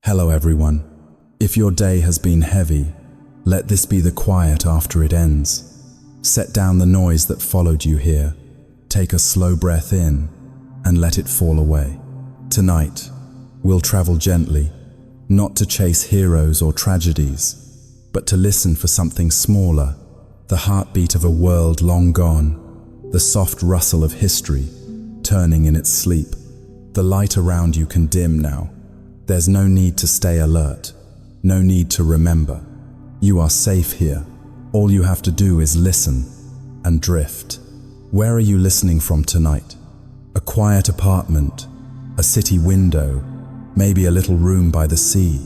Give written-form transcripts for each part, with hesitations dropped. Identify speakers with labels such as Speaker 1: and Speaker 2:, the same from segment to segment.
Speaker 1: Hello everyone. If your day has been heavy, let this be the quiet after it ends. Set down the noise that followed you here. Take a slow breath in and let it fall away. Tonight, we'll travel gently, not to chase heroes or tragedies, but to listen for something smaller, the heartbeat of a world long gone, the soft rustle of history turning in its sleep. The light around you can dim now. There's no need to stay alert, no need to remember. You are safe here. All you have to do is listen and drift. Where are you listening from tonight? A quiet apartment, a city window, maybe a little room by the sea.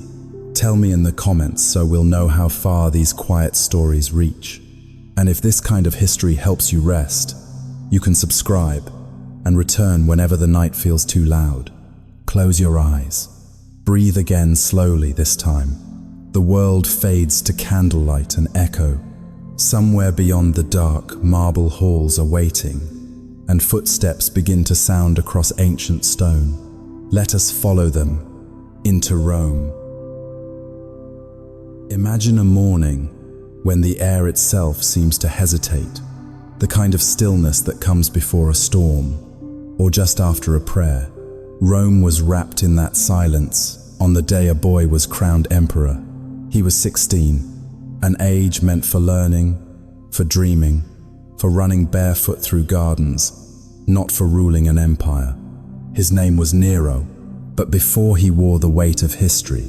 Speaker 1: Tell me in the comments so we'll know how far these quiet stories reach. And if this kind of history helps you rest, you can subscribe and return whenever the night feels too loud. Close your eyes. Breathe again slowly this time. The world fades to candlelight and echo. Somewhere beyond the dark, marble halls are waiting, and footsteps begin to sound across ancient stone. Let us follow them into Rome. Imagine a morning when the air itself seems to hesitate, the kind of stillness that comes before a storm, or just after a prayer. Rome was wrapped in that silence on the day a boy was crowned emperor. He was 16, an age meant for learning, for dreaming, for running barefoot through gardens, not for ruling an empire. His name was Nero, but before he wore the weight of history,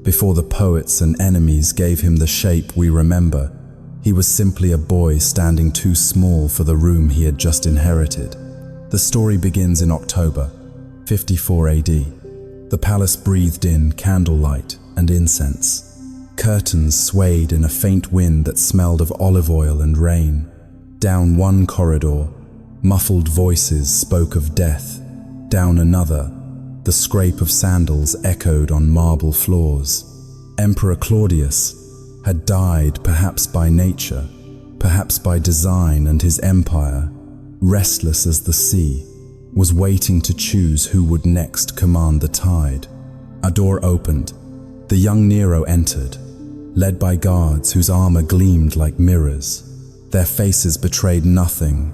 Speaker 1: before the poets and enemies gave him the shape we remember, he was simply a boy standing too small for the room he had just inherited. The story begins in October, 54 AD. The palace breathed in candlelight and incense. Curtains swayed in a faint wind that smelled of olive oil and rain. Down one corridor, muffled voices spoke of death. Down another, the scrape of sandals echoed on marble floors. Emperor Claudius had died, perhaps by nature, perhaps by design, and his empire, restless as the sea, was waiting to choose who would next command the tide. A door opened. The young Nero entered, led by guards whose armor gleamed like mirrors. Their faces betrayed nothing,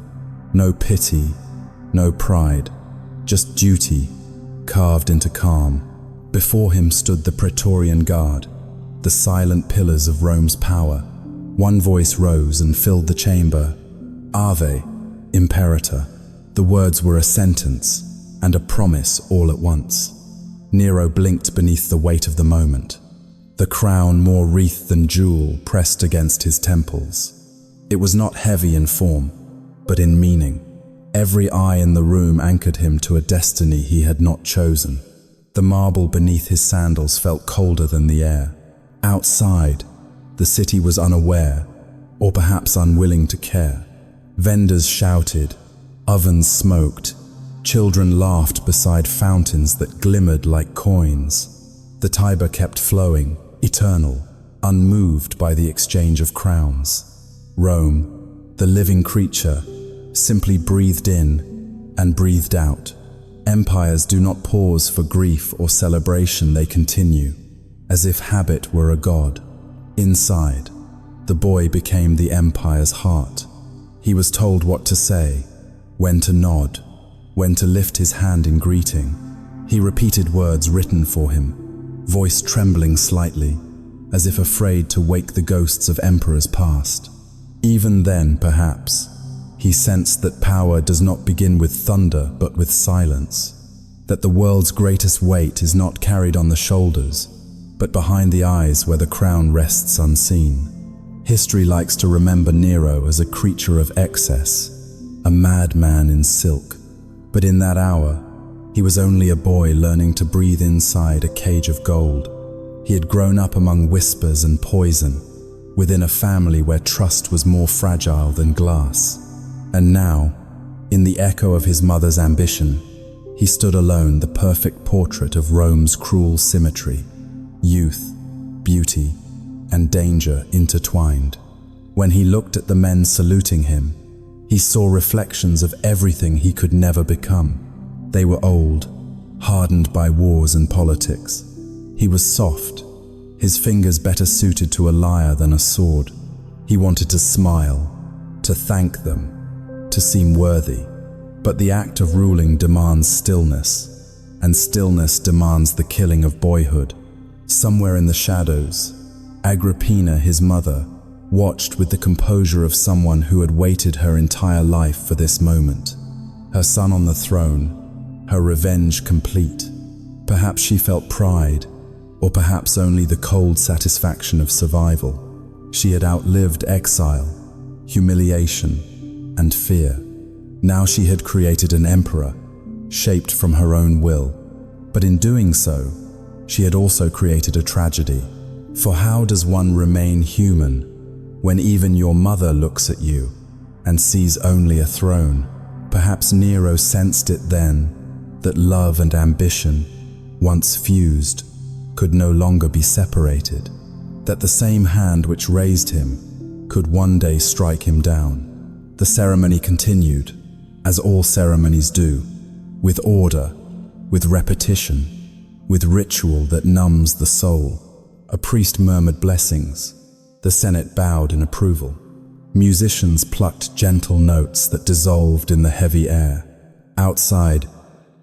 Speaker 1: no pity, no pride, just duty carved into calm. Before him stood the Praetorian Guard, the silent pillars of Rome's power. One voice rose and filled the chamber. Ave, Imperator. The words were a sentence and a promise all at once. Nero blinked beneath the weight of the moment. The crown, more wreath than jewel, pressed against his temples. It was not heavy in form, but in meaning. Every eye in the room anchored him to a destiny he had not chosen. The marble beneath his sandals felt colder than the air. Outside, the city was unaware, or perhaps unwilling to care. Vendors shouted, ovens smoked, children laughed beside fountains that glimmered like coins. The Tiber kept flowing, eternal, unmoved by the exchange of crowns. Rome, the living creature, simply breathed in and breathed out. Empires do not pause for grief or celebration, they continue, as if habit were a god. Inside, the boy became the empire's heart. He was told what to say, when to nod, when to lift his hand in greeting. He repeated words written for him, voice trembling slightly, as if afraid to wake the ghosts of emperors past. Even then, perhaps, he sensed that power does not begin with thunder but with silence, that the world's greatest weight is not carried on the shoulders, but behind the eyes where the crown rests unseen. History likes to remember Nero as a creature of excess, a madman in silk. But in that hour, he was only a boy learning to breathe inside a cage of gold. He had grown up among whispers and poison, within a family where trust was more fragile than glass. And now, in the echo of his mother's ambition, he stood alone, the perfect portrait of Rome's cruel symmetry. Youth, beauty, and danger intertwined. When he looked at the men saluting him, he saw reflections of everything he could never become. They were old, hardened by wars and politics. He He was soft, his fingers better suited to a lyre than a sword. He wanted to smile, to thank them, to seem worthy. But the act of ruling demands stillness, and stillness demands the killing of boyhood. Somewhere in the shadows, Agrippina, his mother, watched with the composure of someone who had waited her entire life for this moment. Her son on the throne, her revenge complete. Perhaps she felt pride, or perhaps only the cold satisfaction of survival. She had outlived exile, humiliation, and fear. Now she had created an emperor, shaped from her own will. But in doing so, she had also created a tragedy. For how does one remain human when even your mother looks at you and sees only a throne? Perhaps Nero sensed it then, that love and ambition, once fused, could no longer be separated, that the same hand which raised him could one day strike him down. The ceremony continued, as all ceremonies do, with order, with repetition, with ritual that numbs the soul. A priest murmured blessings. The Senate bowed in approval. Musicians plucked gentle notes that dissolved in the heavy air. Outside,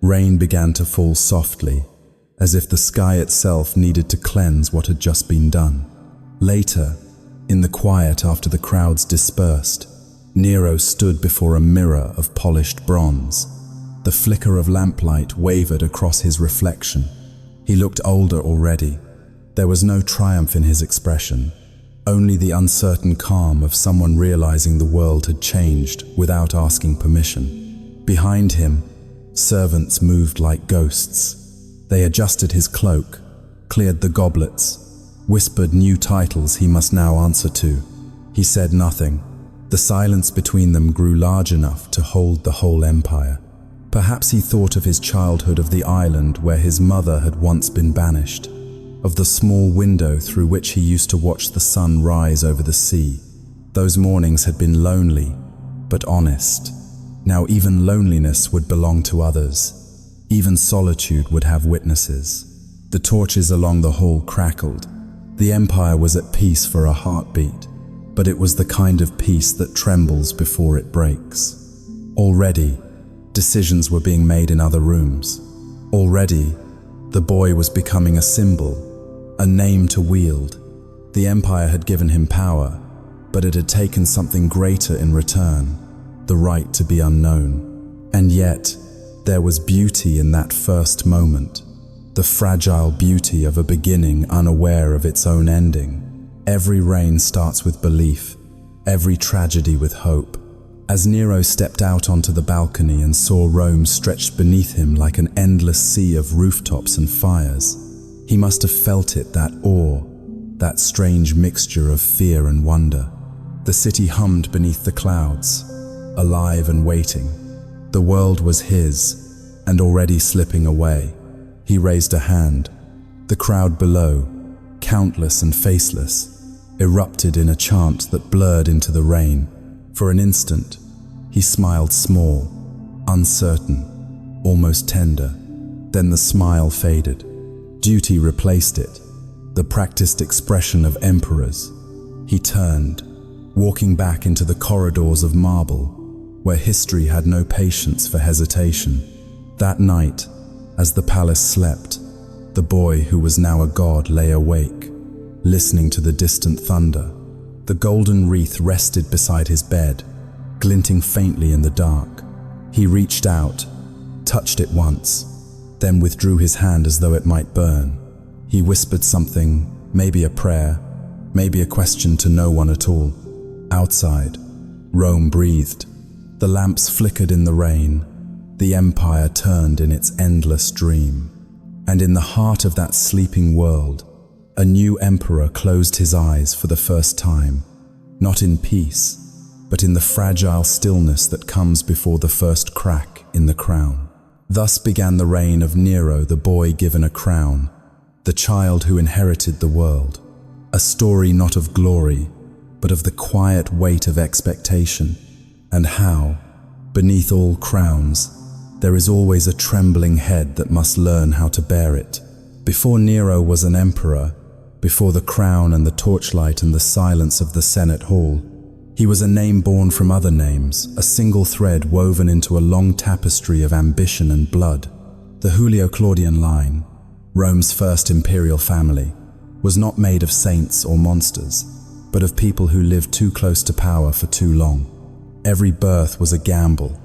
Speaker 1: rain began to fall softly, as if the sky itself needed to cleanse what had just been done. Later, in the quiet after the crowds dispersed, Nero stood before a mirror of polished bronze. The flicker of lamplight wavered across his reflection. He looked older already. There was no triumph in his expression, only the uncertain calm of someone realizing the world had changed without asking permission. Behind him, servants moved like ghosts. They adjusted his cloak, cleared the goblets, whispered new titles he must now answer to. He said nothing. The silence between them grew large enough to hold the whole empire. Perhaps he thought of his childhood, of the island where his mother had once been banished, of the small window through which he used to watch the sun rise over the sea. Those mornings had been lonely, but honest. Now even loneliness would belong to others. Even solitude would have witnesses. The torches along the hall crackled. The empire was at peace for a heartbeat, but it was the kind of peace that trembles before it breaks. Already, decisions were being made in other rooms. Already, the boy was becoming a symbol, a name to wield. The empire had given him power, but it had taken something greater in return, the right to be unknown. And yet, there was beauty in that first moment, the fragile beauty of a beginning unaware of its own ending. Every reign starts with belief, every tragedy with hope. As Nero stepped out onto the balcony and saw Rome stretched beneath him like an endless sea of rooftops and fires, he must have felt it, that awe, that strange mixture of fear and wonder. The city hummed beneath the clouds, alive and waiting. The world was his, and already slipping away. He raised a hand. The crowd below, countless and faceless, erupted in a chant that blurred into the rain. For an instant, he smiled small, uncertain, almost tender. Then the smile faded. Duty replaced it, the practiced expression of emperors. He turned, walking back into the corridors of marble, where history had no patience for hesitation. That night, as the palace slept, the boy who was now a god lay awake, listening to the distant thunder. The golden wreath rested beside his bed, glinting faintly in the dark. He reached out, touched it once, then withdrew his hand as though it might burn. He whispered something, maybe a prayer, maybe a question to no one at all. Outside, Rome breathed. The lamps flickered in the rain. The empire turned in its endless dream. And in the heart of that sleeping world, a new emperor closed his eyes for the first time, not in peace, but in the fragile stillness that comes before the first crack in the crown. Thus began the reign of Nero, the boy given a crown, the child who inherited the world. A story not of glory, but of the quiet weight of expectation, and how, beneath all crowns, there is always a trembling head that must learn how to bear it. Before Nero was an emperor, before the crown and the torchlight and the silence of the Senate Hall, he was a name born from other names, a single thread woven into a long tapestry of ambition and blood. The Julio-Claudian line, Rome's first imperial family, was not made of saints or monsters, but of people who lived too close to power for too long. Every birth was a gamble,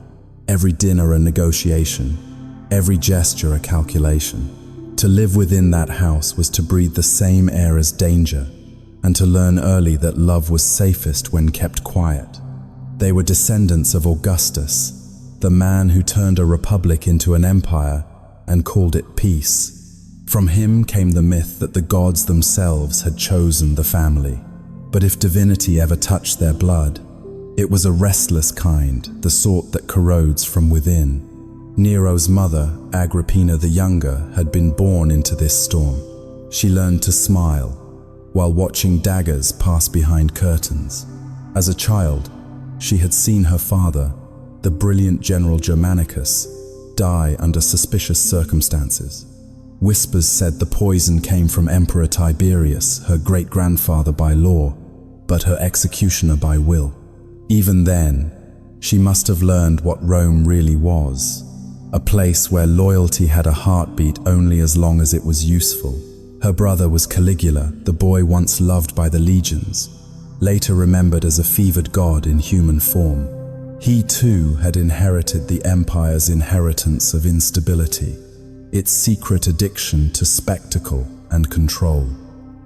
Speaker 1: every dinner a negotiation, every gesture a calculation. To live within that house was to breathe the same air as danger, and to learn early that love was safest when kept quiet. They were descendants of Augustus, the man who turned a republic into an empire and called it peace. From him came the myth that the gods themselves had chosen the family. But if divinity ever touched their blood, it was a restless kind, the sort that corrodes from within. Nero's mother, Agrippina the Younger, had been born into this storm. She learned to smile while watching daggers pass behind curtains. As a child, she had seen her father, the brilliant General Germanicus, die under suspicious circumstances. Whispers said the poison came from Emperor Tiberius, her great-grandfather by law, but her executioner by will. Even then, she must have learned what Rome really was, a place where loyalty had a heartbeat only as long as it was useful. Her brother was Caligula, the boy once loved by the legions, later remembered as a fevered god in human form. He too had inherited the empire's inheritance of instability, its secret addiction to spectacle and control.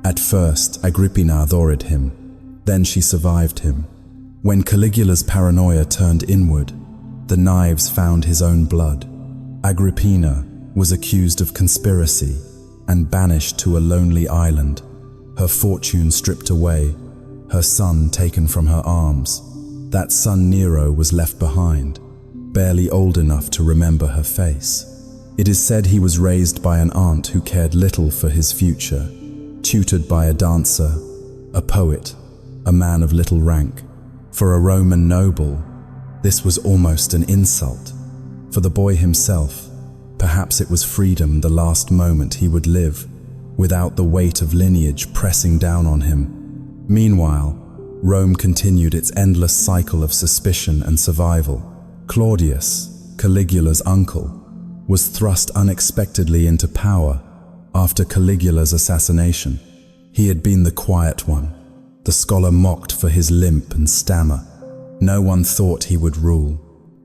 Speaker 1: At first, Agrippina adored him, then she survived him. When Caligula's paranoia turned inward, the knives found his own blood. Agrippina was accused of conspiracy and banished to a lonely island, her fortune stripped away, her son taken from her arms. That son Nero was left behind, barely old enough to remember her face. It is said he was raised by an aunt who cared little for his future, tutored by a dancer, a poet, a man of little rank. For a Roman noble, this was almost an insult. For the boy himself, perhaps it was freedom, the last moment he would live, without the weight of lineage pressing down on him. Meanwhile, Rome continued its endless cycle of suspicion and survival. Claudius, Caligula's uncle, was thrust unexpectedly into power after Caligula's assassination. He had been the quiet one, the scholar mocked for his limp and stammer. No one thought he would rule,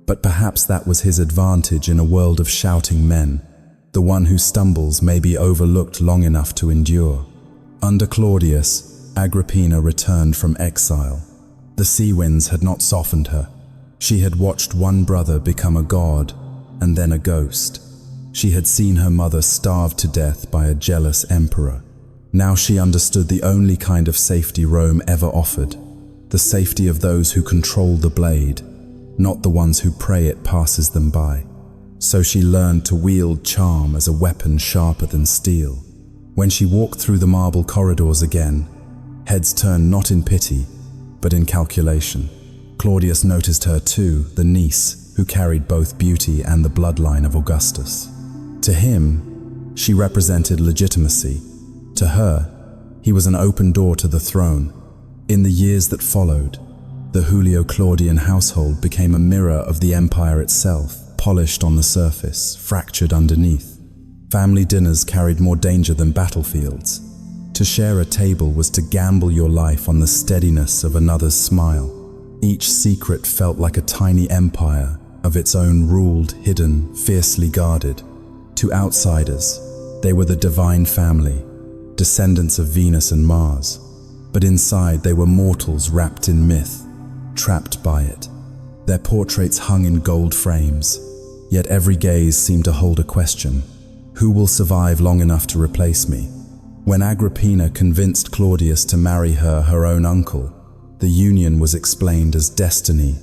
Speaker 1: but perhaps that was his advantage in a world of shouting men. The one who stumbles may be overlooked long enough to endure. Under Claudius, Agrippina returned from exile. The sea winds had not softened her. She had watched one brother become a god and then a ghost. She had seen her mother starved to death by a jealous emperor. Now she understood the only kind of safety Rome ever offered, the safety of those who control the blade, not the ones who pray it passes them by. So she learned to wield charm as a weapon sharper than steel. When she walked through the marble corridors again, heads turned not in pity, but in calculation. Claudius noticed her too, the niece, who carried both beauty and the bloodline of Augustus. To him, she represented legitimacy. To her, he was an open door to the throne. In the years that followed, the Julio-Claudian household became a mirror of the empire itself, polished on the surface, fractured underneath. Family dinners carried more danger than battlefields. To share a table was to gamble your life on the steadiness of another's smile. Each secret felt like a tiny empire of its own, ruled, hidden, fiercely guarded. To outsiders, they were the divine family, descendants of Venus and Mars. But inside they were mortals wrapped in myth, trapped by it. Their portraits hung in gold frames, yet every gaze seemed to hold a question. Who will survive long enough to replace me? When Agrippina convinced Claudius to marry her own uncle, the union was explained as destiny,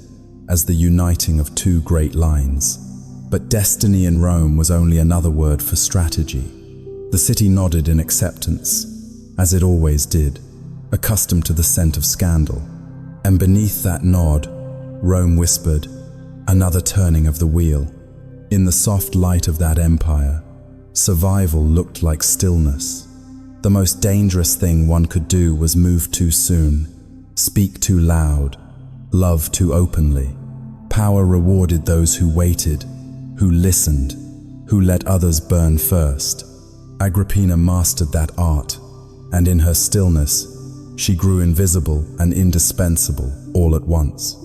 Speaker 1: as the uniting of two great lines. But destiny in Rome was only another word for strategy. The city nodded in acceptance, as it always did, accustomed to the scent of scandal. And beneath that nod, Rome whispered, another turning of the wheel. In the soft light of that empire, Survival looked like stillness. The most dangerous thing one could do was move too soon, speak too loud, love too openly. Power rewarded those who waited, who listened, who let others burn first. Agrippina mastered that art, and in her stillness, she grew invisible and indispensable all at once.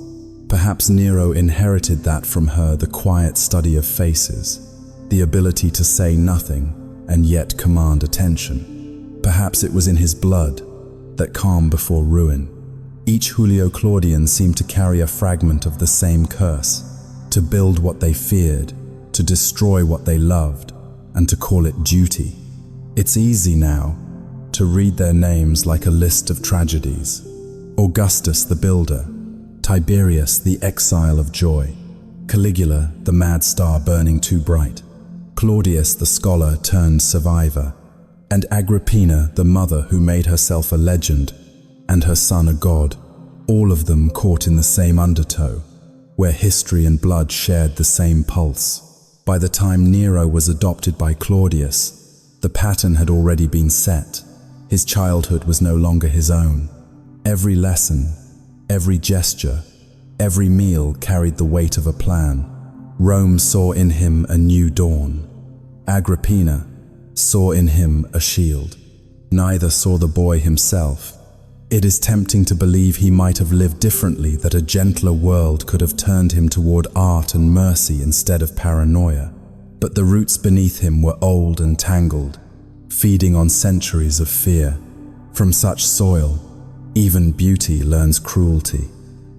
Speaker 1: Perhaps Nero inherited that from her, the quiet study of faces, the ability to say nothing and yet command attention. Perhaps it was in his blood, that calm before ruin. Each Julio Claudian seemed to carry a fragment of the same curse, to build what they feared, to destroy what they loved, and to call it duty. It's easy now to read their names like a list of tragedies. Augustus the builder, Tiberius the exile of joy, Caligula the mad star burning too bright, Claudius the scholar turned survivor, and Agrippina the mother who made herself a legend and her son a god, all of them caught in the same undertow, where history and blood shared the same pulse. By the time Nero was adopted by Claudius, the pattern had already been set. His childhood was no longer his own. Every lesson, every gesture, every meal carried the weight of a plan. Rome saw in him a new dawn. Agrippina saw in him a shield. Neither saw the boy himself. It is tempting to believe he might have lived differently, that a gentler world could have turned him toward art and mercy instead of paranoia. But the roots beneath him were old and tangled, feeding on centuries of fear. From such soil, even beauty learns cruelty.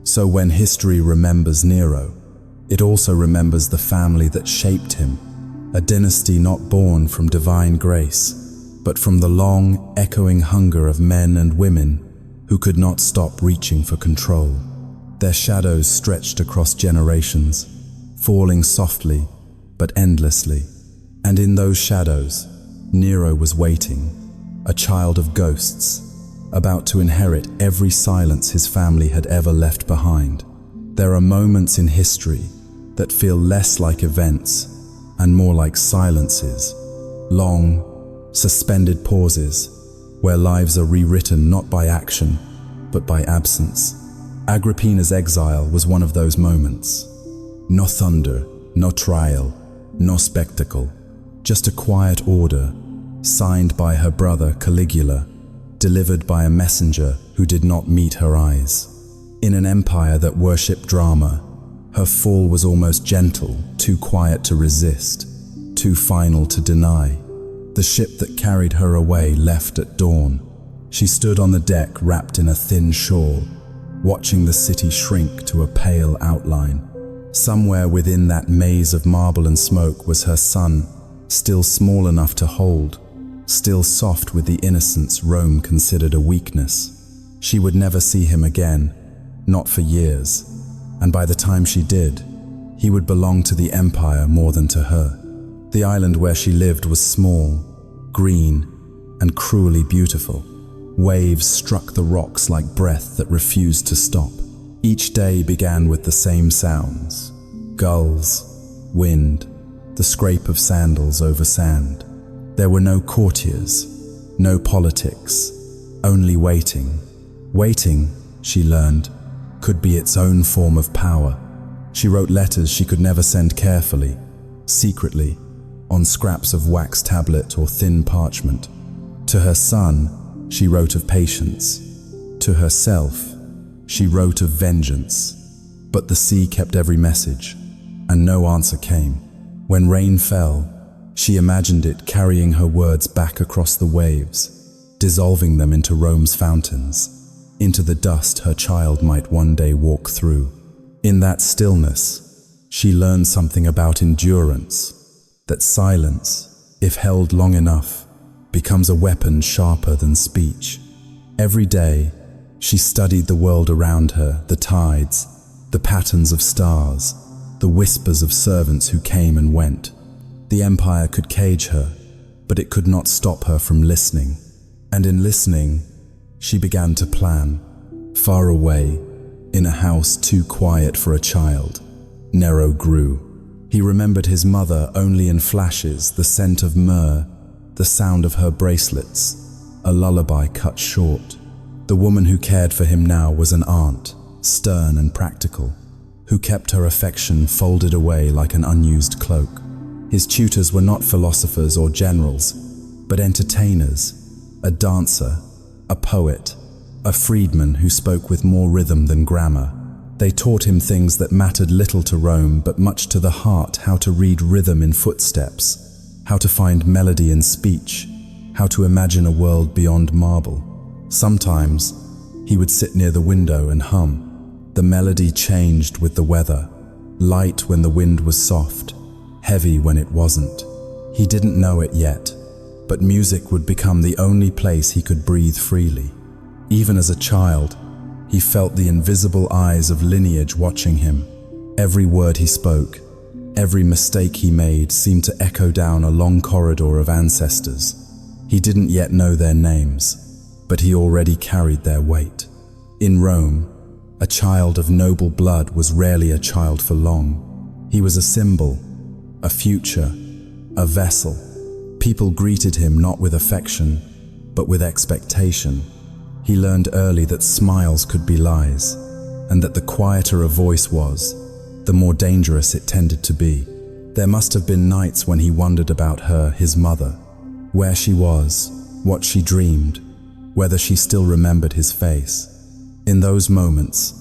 Speaker 1: So when history remembers Nero, it also remembers the family that shaped him, a dynasty not born from divine grace, but from the long, echoing hunger of men and women who could not stop reaching for control. Their shadows stretched across generations, falling softly but endlessly. And in those shadows, Nero was waiting, a child of ghosts, about to inherit every silence his family had ever left behind. There are moments in history that feel less like events and more like silences, long, suspended pauses where lives are rewritten not by action, but by absence. Agrippina's exile was one of those moments. No thunder, no trial, no spectacle, just a quiet order, signed by her brother Caligula, delivered by a messenger who did not meet her eyes. In an empire that worshipped drama, her fall was almost gentle, too quiet to resist, too final to deny. The ship that carried her away left at dawn. She stood on the deck wrapped in a thin shawl, watching the city shrink to a pale outline. Somewhere within that maze of marble and smoke was her son, still small enough to hold, still soft with the innocence Rome considered a weakness. She would never see him again, not for years, and by the time she did, he would belong to the empire more than to her. The island where she lived was small, green, and cruelly beautiful. Waves struck the rocks like breath that refused to stop. Each day began with the same sounds: gulls, wind, the scrape of sandals over sand. There were no courtiers, no politics, only waiting. Waiting, she learned, could be its own form of power. She wrote letters she could never send carefully, secretly, on scraps of wax tablet or thin parchment. To her son, she wrote of patience. To herself, she wrote of vengeance. But the sea kept every message, and no answer came. When rain fell, she imagined it carrying her words back across the waves, dissolving them into Rome's fountains, into the dust her child might one day walk through. In that stillness, she learned something about endurance, that silence, if held long enough, becomes a weapon sharper than speech. Every day, she studied the world around her, the tides, the patterns of stars, the whispers of servants who came and went. The empire could cage her, but it could not stop her from listening. And in listening, she began to plan. Far away, in a house too quiet for a child, Nero grew. He remembered his mother only in flashes, the scent of myrrh, the sound of her bracelets, a lullaby cut short. The woman who cared for him now was an aunt, stern and practical, who kept her affection folded away like an unused cloak. His tutors were not philosophers or generals, but entertainers, a dancer, a poet, a freedman who spoke with more rhythm than grammar. They taught him things that mattered little to Rome, but much to the heart: how to read rhythm in footsteps, how to find melody in speech, how to imagine a world beyond marble. Sometimes he would sit near the window and hum. The melody changed with the weather, light when the wind was soft, heavy when it wasn't. He didn't know it yet, but music would become the only place he could breathe freely. Even as a child, he felt the invisible eyes of lineage watching him. Every word he spoke, every mistake he made seemed to echo down a long corridor of ancestors. He didn't yet know their names, but he already carried their weight. In Rome, a child of noble blood was rarely a child for long. He was a symbol, a future, a vessel. People greeted him not with affection, but with expectation. He learned early that smiles could be lies, and that the quieter a voice was, the more dangerous it tended to be. There must have been nights when he wondered about her, his mother, where she was, what she dreamed, whether she still remembered his face. In those moments,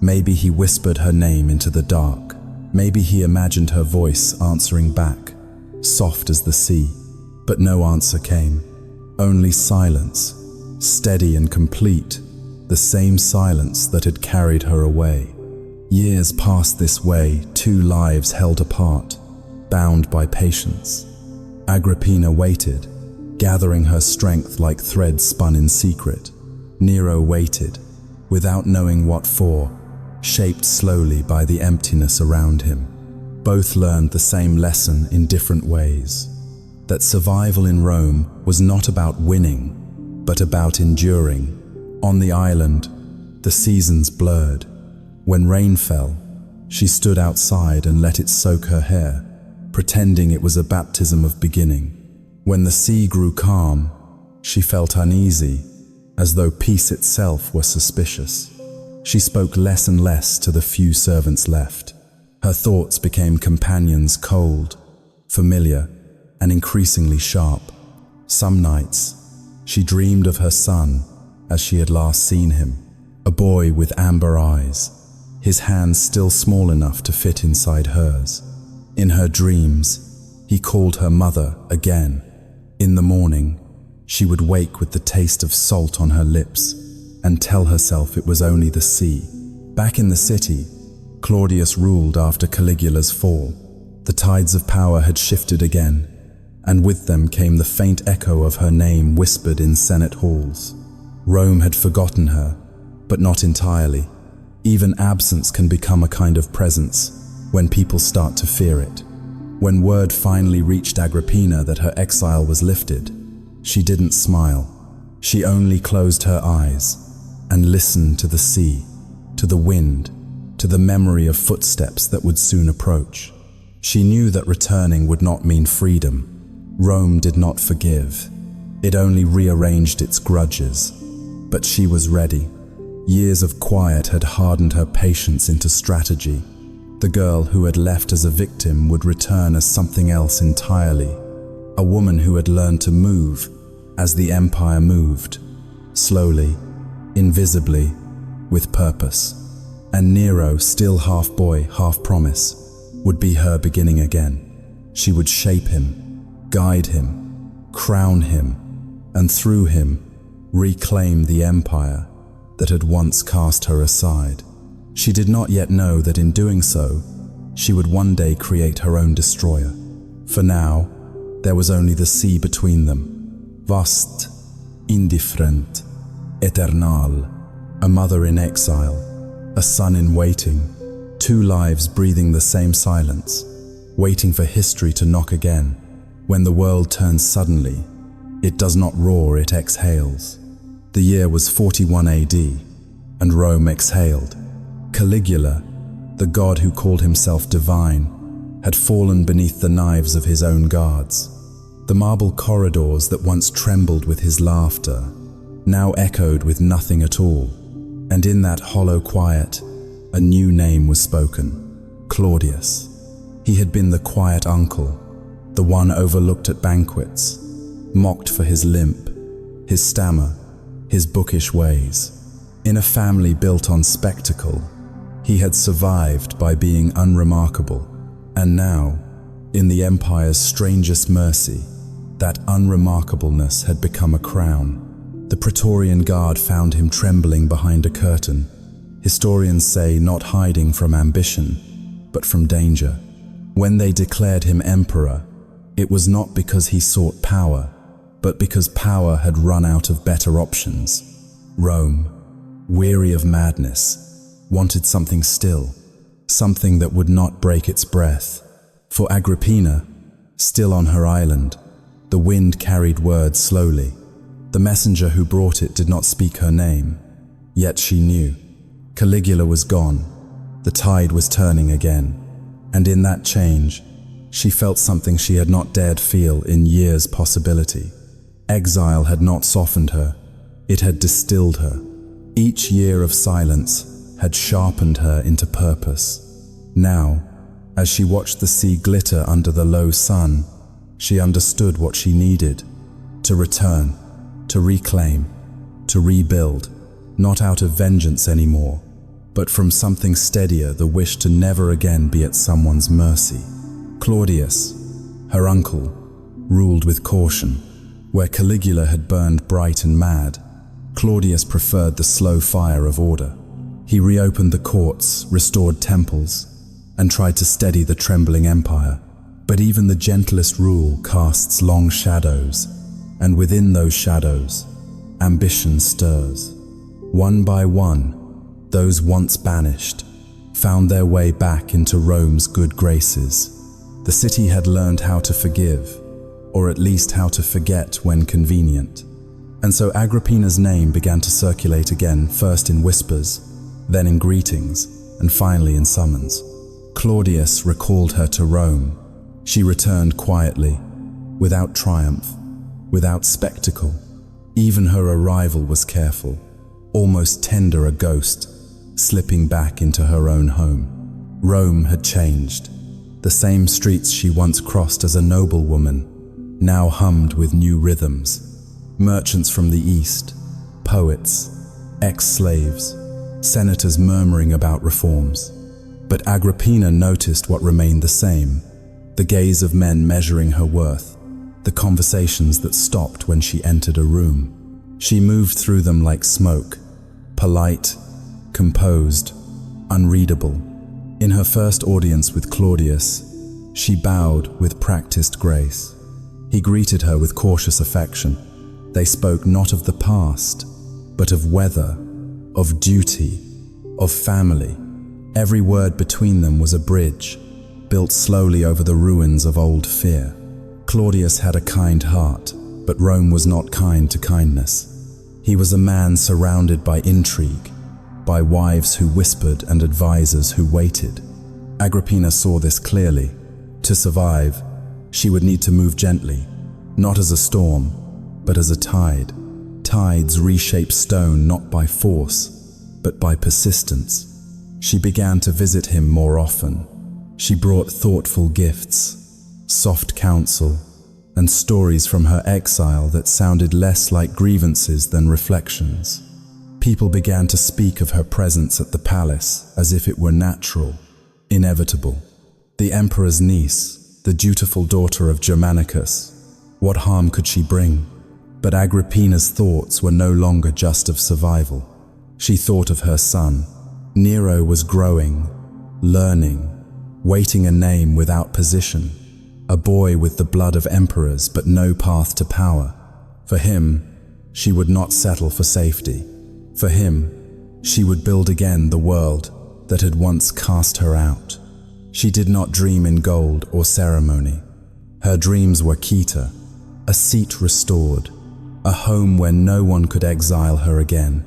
Speaker 1: maybe he whispered her name into the dark. Maybe he imagined her voice answering back, soft as the sea. But no answer came, only silence, steady and complete, the same silence that had carried her away. Years passed this way, two lives held apart, bound by patience. Agrippina waited, gathering her strength like threads spun in secret. Nero waited, without knowing what for, shaped slowly by the emptiness around him. Both learned the same lesson in different ways, that survival in Rome was not about winning, but about enduring. On the island, the seasons blurred. When rain fell, she stood outside and let it soak her hair, pretending it was a baptism of beginning. When the sea grew calm, she felt uneasy, as though peace itself were suspicious. She spoke less and less to the few servants left. Her thoughts became companions, cold, familiar, and increasingly sharp. Some nights, she dreamed of her son as she had last seen him, a boy with amber eyes, his hands still small enough to fit inside hers. In her dreams, he called her mother again. In the morning, she would wake with the taste of salt on her lips and tell herself it was only the sea. Back in the city, Claudius ruled after Caligula's fall. The tides of power had shifted again, and with them came the faint echo of her name whispered in Senate halls. Rome had forgotten her, but not entirely. Even absence can become a kind of presence when people start to fear it. When word finally reached Agrippina that her exile was lifted, she didn't smile. She only closed her eyes and listened to the sea, to the wind, to the memory of footsteps that would soon approach. She knew that returning would not mean freedom. Rome did not forgive. It only rearranged its grudges. But she was ready. Years of quiet had hardened her patience into strategy. The girl who had left as a victim would return as something else entirely. A woman who had learned to move as the empire moved, slowly, invisibly, with purpose. And Nero, still half boy, half promise, would be her beginning again. She would shape him, guide him, crown him, and through him, reclaim the empire that had once cast her aside. She did not yet know that in doing so, she would one day create her own destroyer. For now, there was only the sea between them, vast, indifferent, eternal, a mother in exile, a son in waiting, two lives breathing the same silence, waiting for history to knock again. When the world turns suddenly, it does not roar, it exhales. The year was 41 AD, and Rome exhaled. Caligula, the god who called himself divine, had fallen beneath the knives of his own guards. The marble corridors that once trembled with his laughter now echoed with nothing at all, and in that hollow quiet, a new name was spoken: Claudius. He had been the quiet uncle, the one overlooked at banquets, mocked for his limp, his stammer, his bookish ways. In a family built on spectacle, he had survived by being unremarkable, and now, in the Empire's strangest mercy, that unremarkableness had become a crown. The Praetorian Guard found him trembling behind a curtain, historians say not hiding from ambition, but from danger. When they declared him emperor, it was not because he sought power, but because power had run out of better options. Rome, weary of madness, wanted something still, something that would not break its breath. For Agrippina, still on her island, the wind carried word slowly. The messenger who brought it did not speak her name, yet she knew. Caligula was gone, the tide was turning again, and in that change, she felt something she had not dared feel in years' possibility. Exile had not softened her, it had distilled her. Each year of silence had sharpened her into purpose. Now, as she watched the sea glitter under the low sun, she understood what she needed: to return, to reclaim, to rebuild, not out of vengeance anymore, but from something steadier, the wish to never again be at someone's mercy. Claudius, her uncle, ruled with caution. Where Caligula had burned bright and mad, Claudius preferred the slow fire of order. He reopened the courts, restored temples, and tried to steady the trembling empire. But even the gentlest rule casts long shadows, and within those shadows, ambition stirs. One by one, those once banished found their way back into Rome's good graces. The city had learned how to forgive, or at least how to forget when convenient. And so Agrippina's name began to circulate again, first in whispers, then in greetings, and finally in summons. Claudius recalled her to Rome. She returned quietly, without triumph, without spectacle. Even her arrival was careful, almost tender, a ghost, slipping back into her own home. Rome had changed. The same streets she once crossed as a noblewoman now hummed with new rhythms. Merchants from the east, poets, ex-slaves, senators murmuring about reforms. But Agrippina noticed what remained the same: the gaze of men measuring her worth, the conversations that stopped when she entered a room. She moved through them like smoke, polite, composed, unreadable. In her first audience with Claudius, she bowed with practiced grace. He greeted her with cautious affection. They spoke not of the past, but of weather, of duty, of family. Every word between them was a bridge, built slowly over the ruins of old fear. Claudius had a kind heart, but Rome was not kind to kindness. He was a man surrounded by intrigue, by wives who whispered and advisors who waited. Agrippina saw this clearly. To survive, she would need to move gently, not as a storm, but as a tide. Tides reshape stone not by force, but by persistence. She began to visit him more often. She brought thoughtful gifts, soft counsel, and stories from her exile that sounded less like grievances than reflections. People began to speak of her presence at the palace as if it were natural, inevitable. The emperor's niece, the dutiful daughter of Germanicus, what harm could she bring? But Agrippina's thoughts were no longer just of survival. She thought of her son. Nero was growing, learning, waiting a name without position, a boy with the blood of emperors but no path to power. For him, she would not settle for safety. For him, she would build again the world that had once cast her out. She did not dream in gold or ceremony. Her dreams were Kita, a seat restored, a home where no one could exile her again,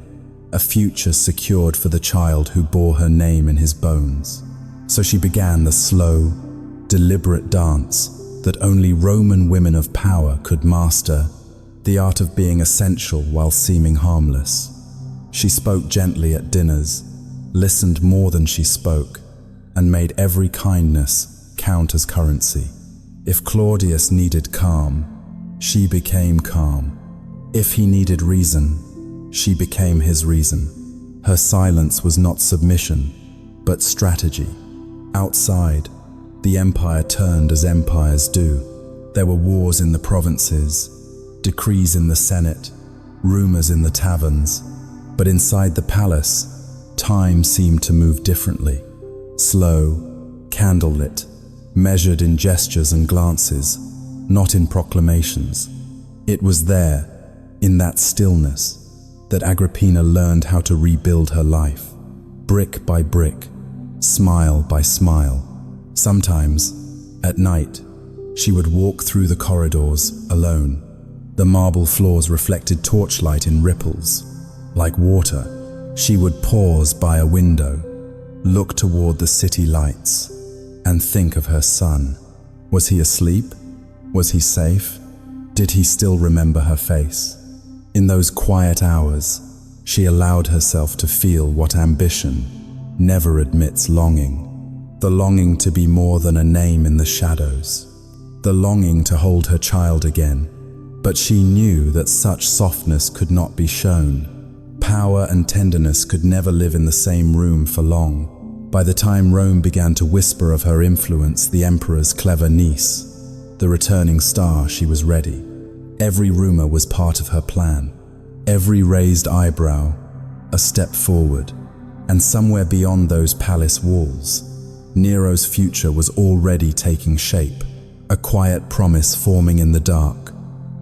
Speaker 1: a future secured for the child who bore her name in his bones. So she began the slow, deliberate dance that only Roman women of power could master, the art of being essential while seeming harmless. She spoke gently at dinners, listened more than she spoke, and made every kindness count as currency. If Claudius needed calm, she became calm. If he needed reason, she became his reason. Her silence was not submission, but strategy. Outside, the empire turned as empires do. There were wars in the provinces, decrees in the Senate, rumors in the taverns. But inside the palace, time seemed to move differently. Slow, candlelit, measured in gestures and glances, not in proclamations. It was there, in that stillness, that Agrippina learned how to rebuild her life, brick by brick, smile by smile. Sometimes, at night, she would walk through the corridors alone. The marble floors reflected torchlight in ripples. Like water, she would pause by a window, look toward the city lights, and think of her son. Was he asleep? Was he safe? Did he still remember her face? In those quiet hours, she allowed herself to feel what ambition never admits: longing. The longing to be more than a name in the shadows. The longing to hold her child again. But she knew that such softness could not be shown. Power and tenderness could never live in the same room for long. By the time Rome began to whisper of her influence, the emperor's clever niece, the returning star, she was ready. Every rumor was part of her plan. Every raised eyebrow, a step forward. And somewhere beyond those palace walls, Nero's future was already taking shape, a quiet promise forming in the dark,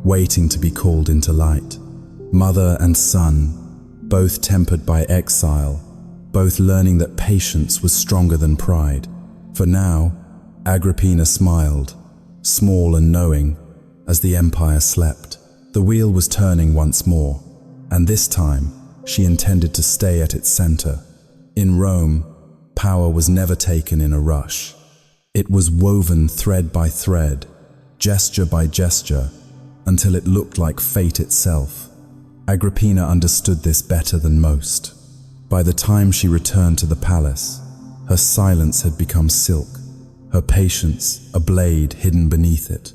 Speaker 1: waiting to be called into light. Mother and son, both tempered by exile, both learning that patience was stronger than pride. For now, Agrippina smiled, small and knowing, as the empire slept. The wheel was turning once more, and this time she intended to stay at its center. In Rome, power was never taken in a rush. It was woven thread by thread, gesture by gesture, until it looked like fate itself. Agrippina understood this better than most. By the time she returned to the palace, her silence had become silk, her patience a blade hidden beneath it.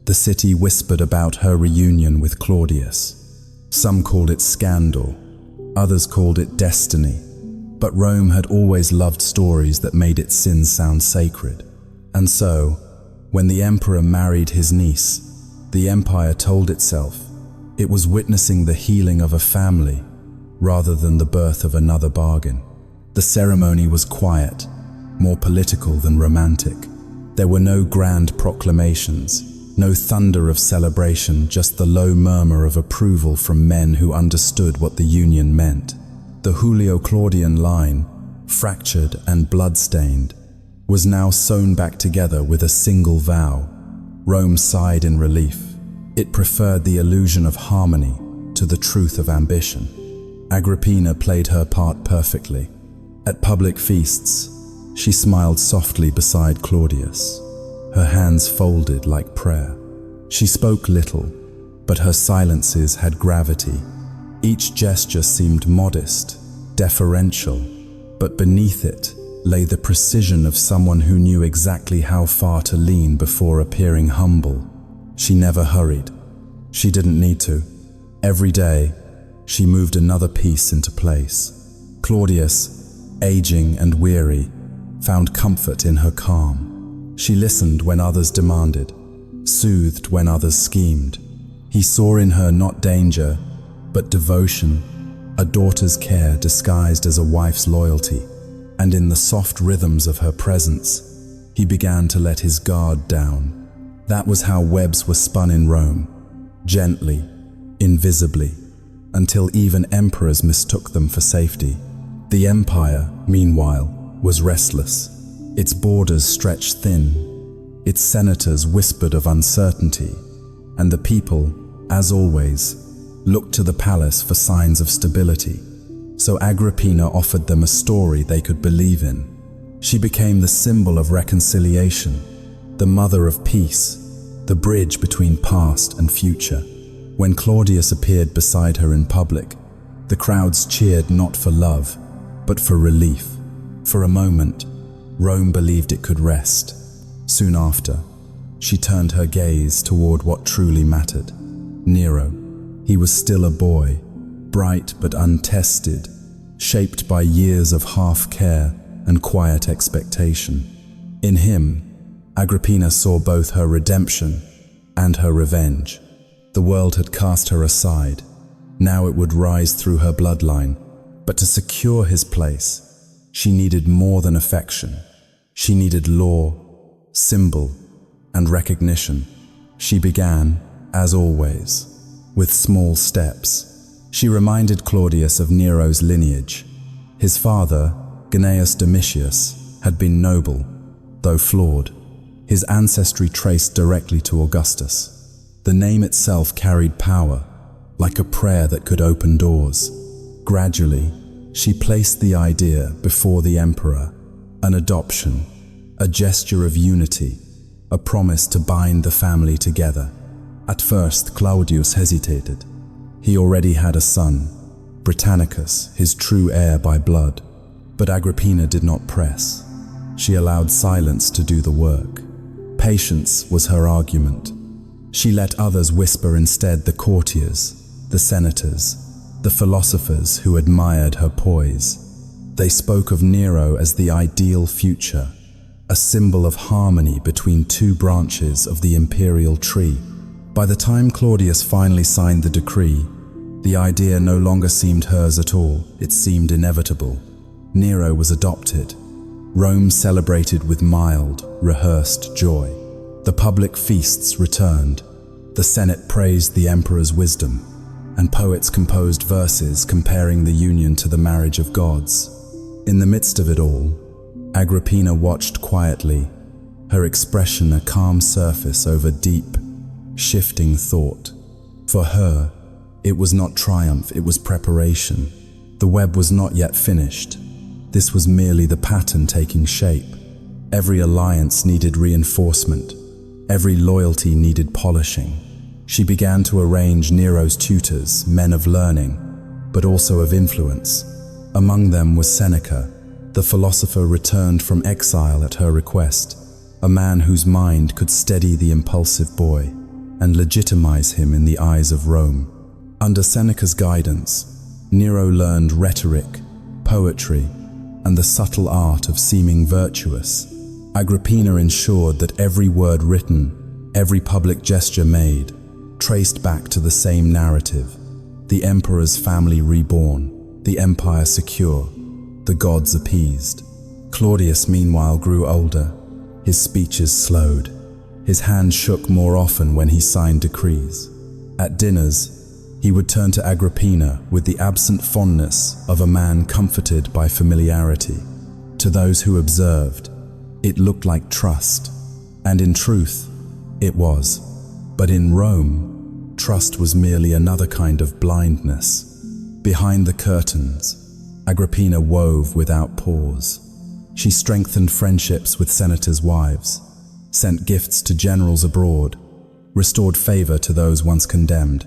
Speaker 1: The city whispered about her reunion with Claudius. Some called it scandal, others called it destiny. But Rome had always loved stories that made its sins sound sacred. And so, when the emperor married his niece, the empire told itself it was witnessing the healing of a family rather than the birth of another bargain. The ceremony was quiet, more political than romantic. There were no grand proclamations, no thunder of celebration, just the low murmur of approval from men who understood what the union meant. The Julio-Claudian line, fractured and blood-stained, was now sewn back together with a single vow. Rome sighed in relief. It preferred the illusion of harmony to the truth of ambition. Agrippina played her part perfectly. At public feasts, she smiled softly beside Claudius, her hands folded like prayer. She spoke little, but her silences had gravity. Each gesture seemed modest, deferential, but beneath it lay the precision of someone who knew exactly how far to lean before appearing humble. She never hurried. She didn't need to. Every day, she moved another piece into place. Claudius, aging and weary, found comfort in her calm. She listened when others demanded, soothed when others schemed. He saw in her not danger, but devotion, a daughter's care disguised as a wife's loyalty. And in the soft rhythms of her presence, he began to let his guard down. That was how webs were spun in Rome, gently, invisibly, until even emperors mistook them for safety. The empire, meanwhile, was restless. Its borders stretched thin, its senators whispered of uncertainty, and the people, as always, looked to the palace for signs of stability. So Agrippina offered them a story they could believe in. She became the symbol of reconciliation, the mother of peace, the bridge between past and future. When Claudius appeared beside her in public, the crowds cheered not for love, but for relief. For a moment, Rome believed it could rest. Soon after, she turned her gaze toward what truly mattered. Nero. He was still a boy, bright but untested, shaped by years of half-care and quiet expectation. In him, Agrippina saw both her redemption and her revenge. The world had cast her aside. Now it would rise through her bloodline. But to secure his place, she needed more than affection. She needed law, symbol, and recognition. She began, as always, with small steps. She reminded Claudius of Nero's lineage. His father, Gnaeus Domitius, had been noble, though flawed. His ancestry traced directly to Augustus. The name itself carried power, like a prayer that could open doors. Gradually, she placed the idea before the emperor, an adoption, a gesture of unity, a promise to bind the family together. At first, Claudius hesitated. He already had a son, Britannicus, his true heir by blood. But Agrippina did not press. She allowed silence to do the work. Patience was her argument. She let others whisper instead, the courtiers, the senators, the philosophers who admired her poise. They spoke of Nero as the ideal future, a symbol of harmony between two branches of the imperial tree. By the time Claudius finally signed the decree, the idea no longer seemed hers at all. It seemed inevitable. Nero was adopted. Rome celebrated with mild, rehearsed joy. The public feasts returned. The Senate praised the emperor's wisdom, and poets composed verses comparing the union to the marriage of gods. In the midst of it all, Agrippina watched quietly, her expression a calm surface over deep, shifting thought. For her, it was not triumph, it was preparation. The web was not yet finished. This was merely the pattern taking shape. Every alliance needed reinforcement. Every loyalty needed polishing. She began to arrange Nero's tutors, men of learning, but also of influence. Among them was Seneca, the philosopher returned from exile at her request, a man whose mind could steady the impulsive boy and legitimize him in the eyes of Rome. Under Seneca's guidance, Nero learned rhetoric, poetry, and the subtle art of seeming virtuous. Agrippina ensured that every word written, every public gesture made, traced back to the same narrative: the emperor's family reborn, the empire secure, the gods appeased. Claudius, meanwhile, grew older. His speeches slowed. His hand shook more often when he signed decrees. At dinners, he would turn to Agrippina with the absent fondness of a man comforted by familiarity. To those who observed, it looked like trust, and in truth, it was. But in Rome, trust was merely another kind of blindness. Behind the curtains, Agrippina wove without pause. She strengthened friendships with senators' wives, sent gifts to generals abroad, restored favor to those once condemned.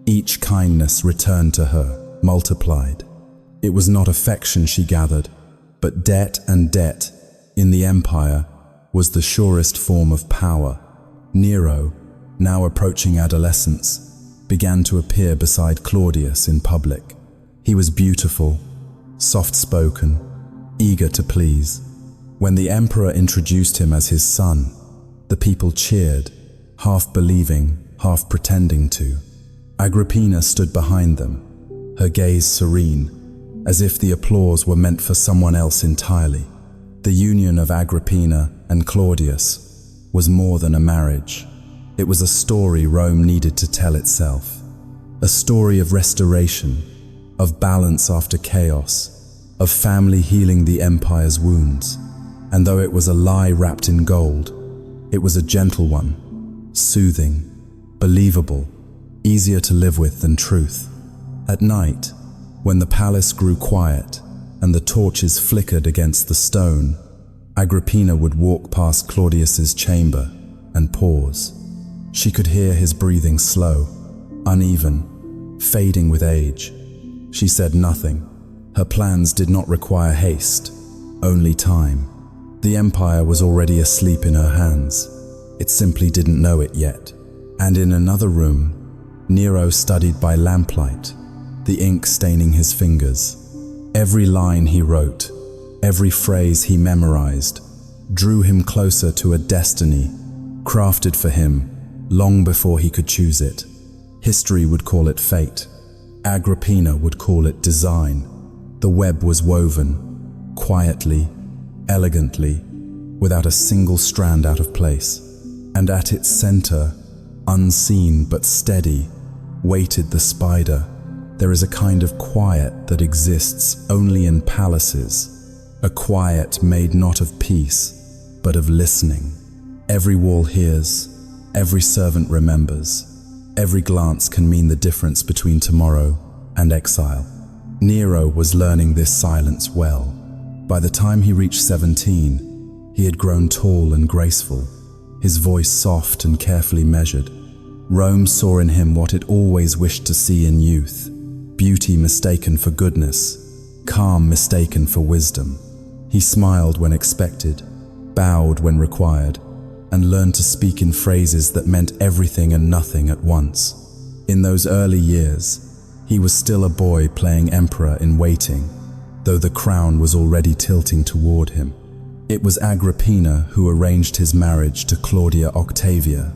Speaker 1: Each kindness returned to her, multiplied. It was not affection she gathered, but debt, and debt, in the empire, was the surest form of power. Nero, now approaching adolescence, began to appear beside Claudius in public. He was beautiful, soft-spoken, eager to please. When the emperor introduced him as his son, the people cheered, half believing, half pretending to. Agrippina stood behind them, her gaze serene, as if the applause were meant for someone else entirely. The union of Agrippina and Claudius was more than a marriage. It was a story Rome needed to tell itself. A story of restoration, of balance after chaos, of family healing the empire's wounds. And though it was a lie wrapped in gold, it was a gentle one, soothing, believable, easier to live with than truth. At night, when the palace grew quiet and the torches flickered against the stone, Agrippina would walk past Claudius's chamber and pause. She could hear his breathing slow, uneven, fading with age. She said nothing. Her plans did not require haste, only time. The empire was already asleep in her hands. It simply didn't know it yet. And in another room, Nero studied by lamplight, the ink staining his fingers. Every line he wrote, every phrase he memorized, drew him closer to a destiny crafted for him long before he could choose it. History would call it fate. Agrippina would call it design. The web was woven, quietly, elegantly, without a single strand out of place. And at its center, unseen but steady, waited the spider. There is a kind of quiet that exists only in palaces, a quiet made not of peace, but of listening. Every wall hears, every servant remembers, every glance can mean the difference between tomorrow and exile. Nero was learning this silence well. By the time he reached 17, he had grown tall and graceful, his voice soft and carefully measured. Rome saw in him what it always wished to see in youth: beauty mistaken for goodness, calm mistaken for wisdom. He smiled when expected, bowed when required, and learned to speak in phrases that meant everything and nothing at once. In those early years, he was still a boy playing emperor in waiting, though the crown was already tilting toward him. It was Agrippina who arranged his marriage to Claudia Octavia,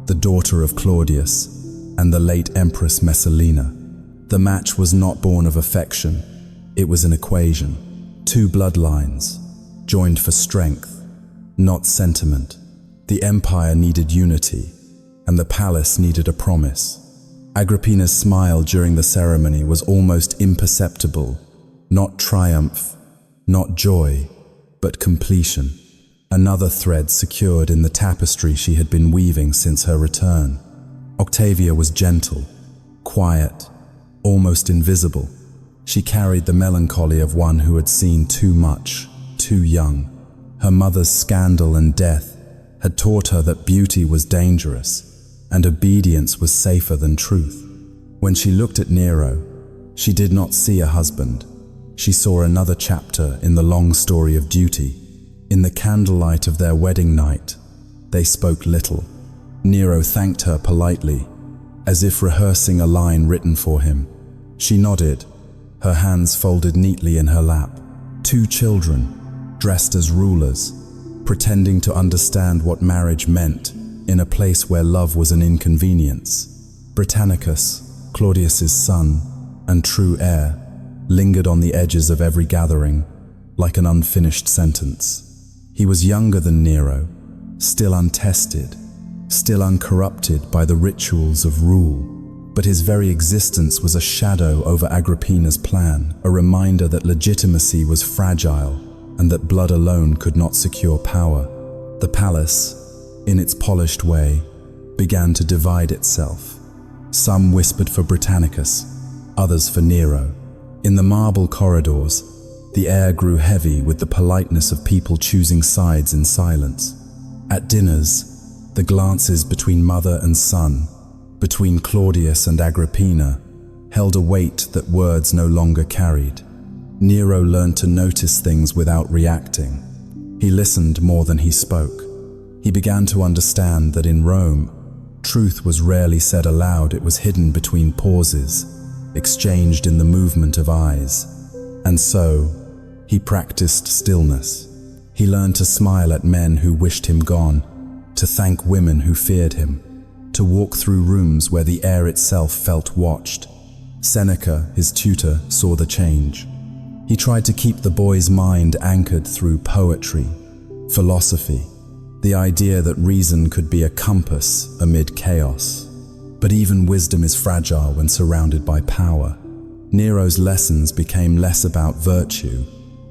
Speaker 1: the daughter of Claudius, and the late Empress Messalina. The match was not born of affection, it was an equation. Two bloodlines, joined for strength, not sentiment. The empire needed unity, and the palace needed a promise. Agrippina's smile during the ceremony was almost imperceptible, not triumph, not joy, but completion. Another thread secured in the tapestry she had been weaving since her return. Octavia was gentle, quiet, almost invisible. She carried the melancholy of one who had seen too much, too young. Her mother's scandal and death had taught her that beauty was dangerous and obedience was safer than truth. When she looked at Nero, she did not see a husband. She saw another chapter in the long story of duty. In the candlelight of their wedding night, they spoke little. Nero thanked her politely, as if rehearsing a line written for him. She nodded, her hands folded neatly in her lap. Two children, dressed as rulers, pretending to understand what marriage meant in a place where love was an inconvenience. Britannicus, Claudius's son and true heir, lingered on the edges of every gathering, like an unfinished sentence. He was younger than Nero, still untested, still uncorrupted by the rituals of rule. But his very existence was a shadow over Agrippina's plan, a reminder that legitimacy was fragile and that blood alone could not secure power. The palace, in its polished way, began to divide itself. Some whispered for Britannicus, others for Nero. In the marble corridors, the air grew heavy with the politeness of people choosing sides in silence. At dinners, the glances between mother and son, between Claudius and Agrippina, held a weight that words no longer carried. Nero learned to notice things without reacting. He listened more than he spoke. He began to understand that in Rome, truth was rarely said aloud, it was hidden between pauses, exchanged in the movement of eyes. And so, he practiced stillness. He learned to smile at men who wished him gone, to thank women who feared him, to walk through rooms where the air itself felt watched. Seneca, his tutor, saw the change. He tried to keep the boy's mind anchored through poetry, philosophy, the idea that reason could be a compass amid chaos. But even wisdom is fragile when surrounded by power. Nero's lessons became less about virtue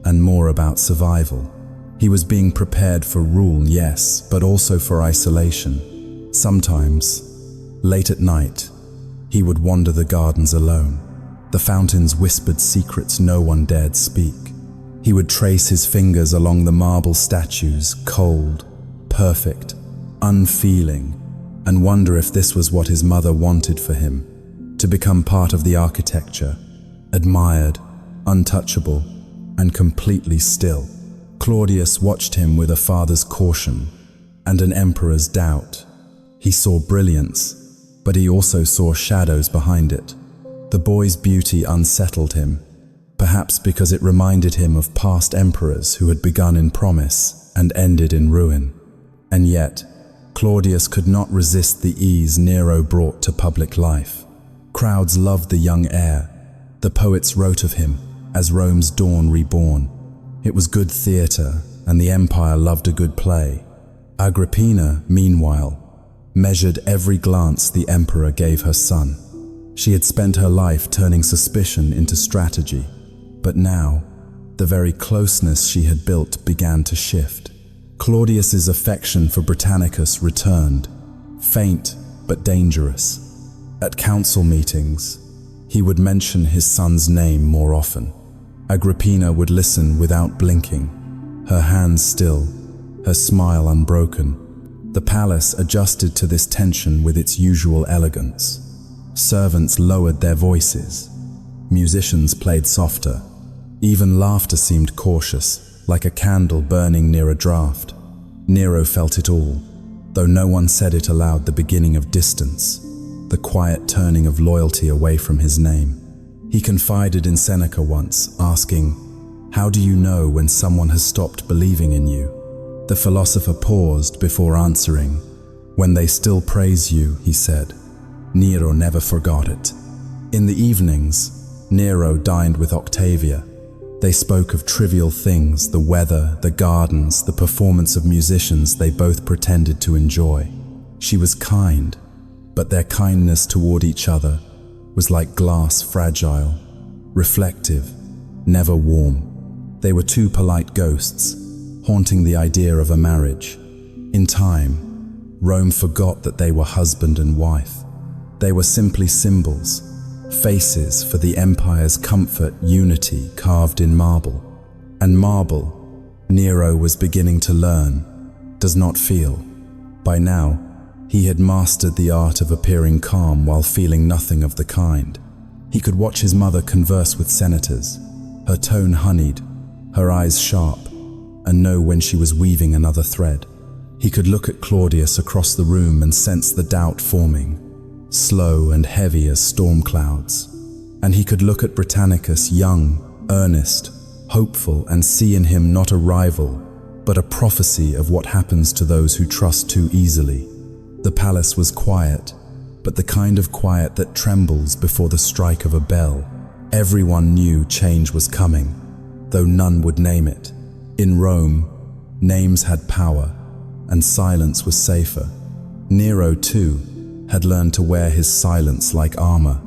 Speaker 1: and more about survival. He was being prepared for rule, yes, but also for isolation. Sometimes, late at night, he would wander the gardens alone. The fountains whispered secrets no one dared speak. He would trace his fingers along the marble statues, cold, perfect, unfeeling, and wonder if this was what his mother wanted for him, to become part of the architecture, admired, untouchable, and completely still. Claudius watched him with a father's caution and an emperor's doubt. He saw brilliance, but he also saw shadows behind it. The boy's beauty unsettled him, perhaps because it reminded him of past emperors who had begun in promise and ended in ruin. And yet, Claudius could not resist the ease Nero brought to public life. Crowds loved the young heir. The poets wrote of him as Rome's dawn reborn. It was good theatre, and the empire loved a good play. Agrippina, meanwhile, measured every glance the emperor gave her son. She had spent her life turning suspicion into strategy, but now, the very closeness she had built began to shift. Claudius's affection for Britannicus returned, faint but dangerous. At council meetings, he would mention his son's name more often. Agrippina would listen without blinking, her hands still, her smile unbroken. The palace adjusted to this tension with its usual elegance. Servants lowered their voices. Musicians played softer. Even laughter seemed cautious, like a candle burning near a draught. Nero felt it all, though no one said it aloud. The beginning of distance, the quiet turning of loyalty away from his name. He confided in Seneca once, asking, "How do you know when someone has stopped believing in you?" The philosopher paused before answering. "When they still praise you," he said. Nero never forgot it. In the evenings, Nero dined with Octavia. They spoke of trivial things, the weather, the gardens, the performance of musicians they both pretended to enjoy. She was kind, but their kindness toward each other was like glass, fragile, reflective, never warm. They were two polite ghosts, haunting the idea of a marriage. In time, Rome forgot that they were husband and wife. They were simply symbols, faces for the empire's comfort, unity carved in marble. And marble, Nero was beginning to learn, does not feel. By now, he had mastered the art of appearing calm while feeling nothing of the kind. He could watch his mother converse with senators, her tone honeyed, her eyes sharp, and know when she was weaving another thread. He could look at Claudius across the room and sense the doubt forming, slow and heavy as storm clouds. And he could look at Britannicus, young, earnest, hopeful, and see in him not a rival, but a prophecy of what happens to those who trust too easily. The palace was quiet, but the kind of quiet that trembles before the strike of a bell. Everyone knew change was coming, though none would name it. In Rome, names had power, and silence was safer. Nero, too, had learned to wear his silence like armor.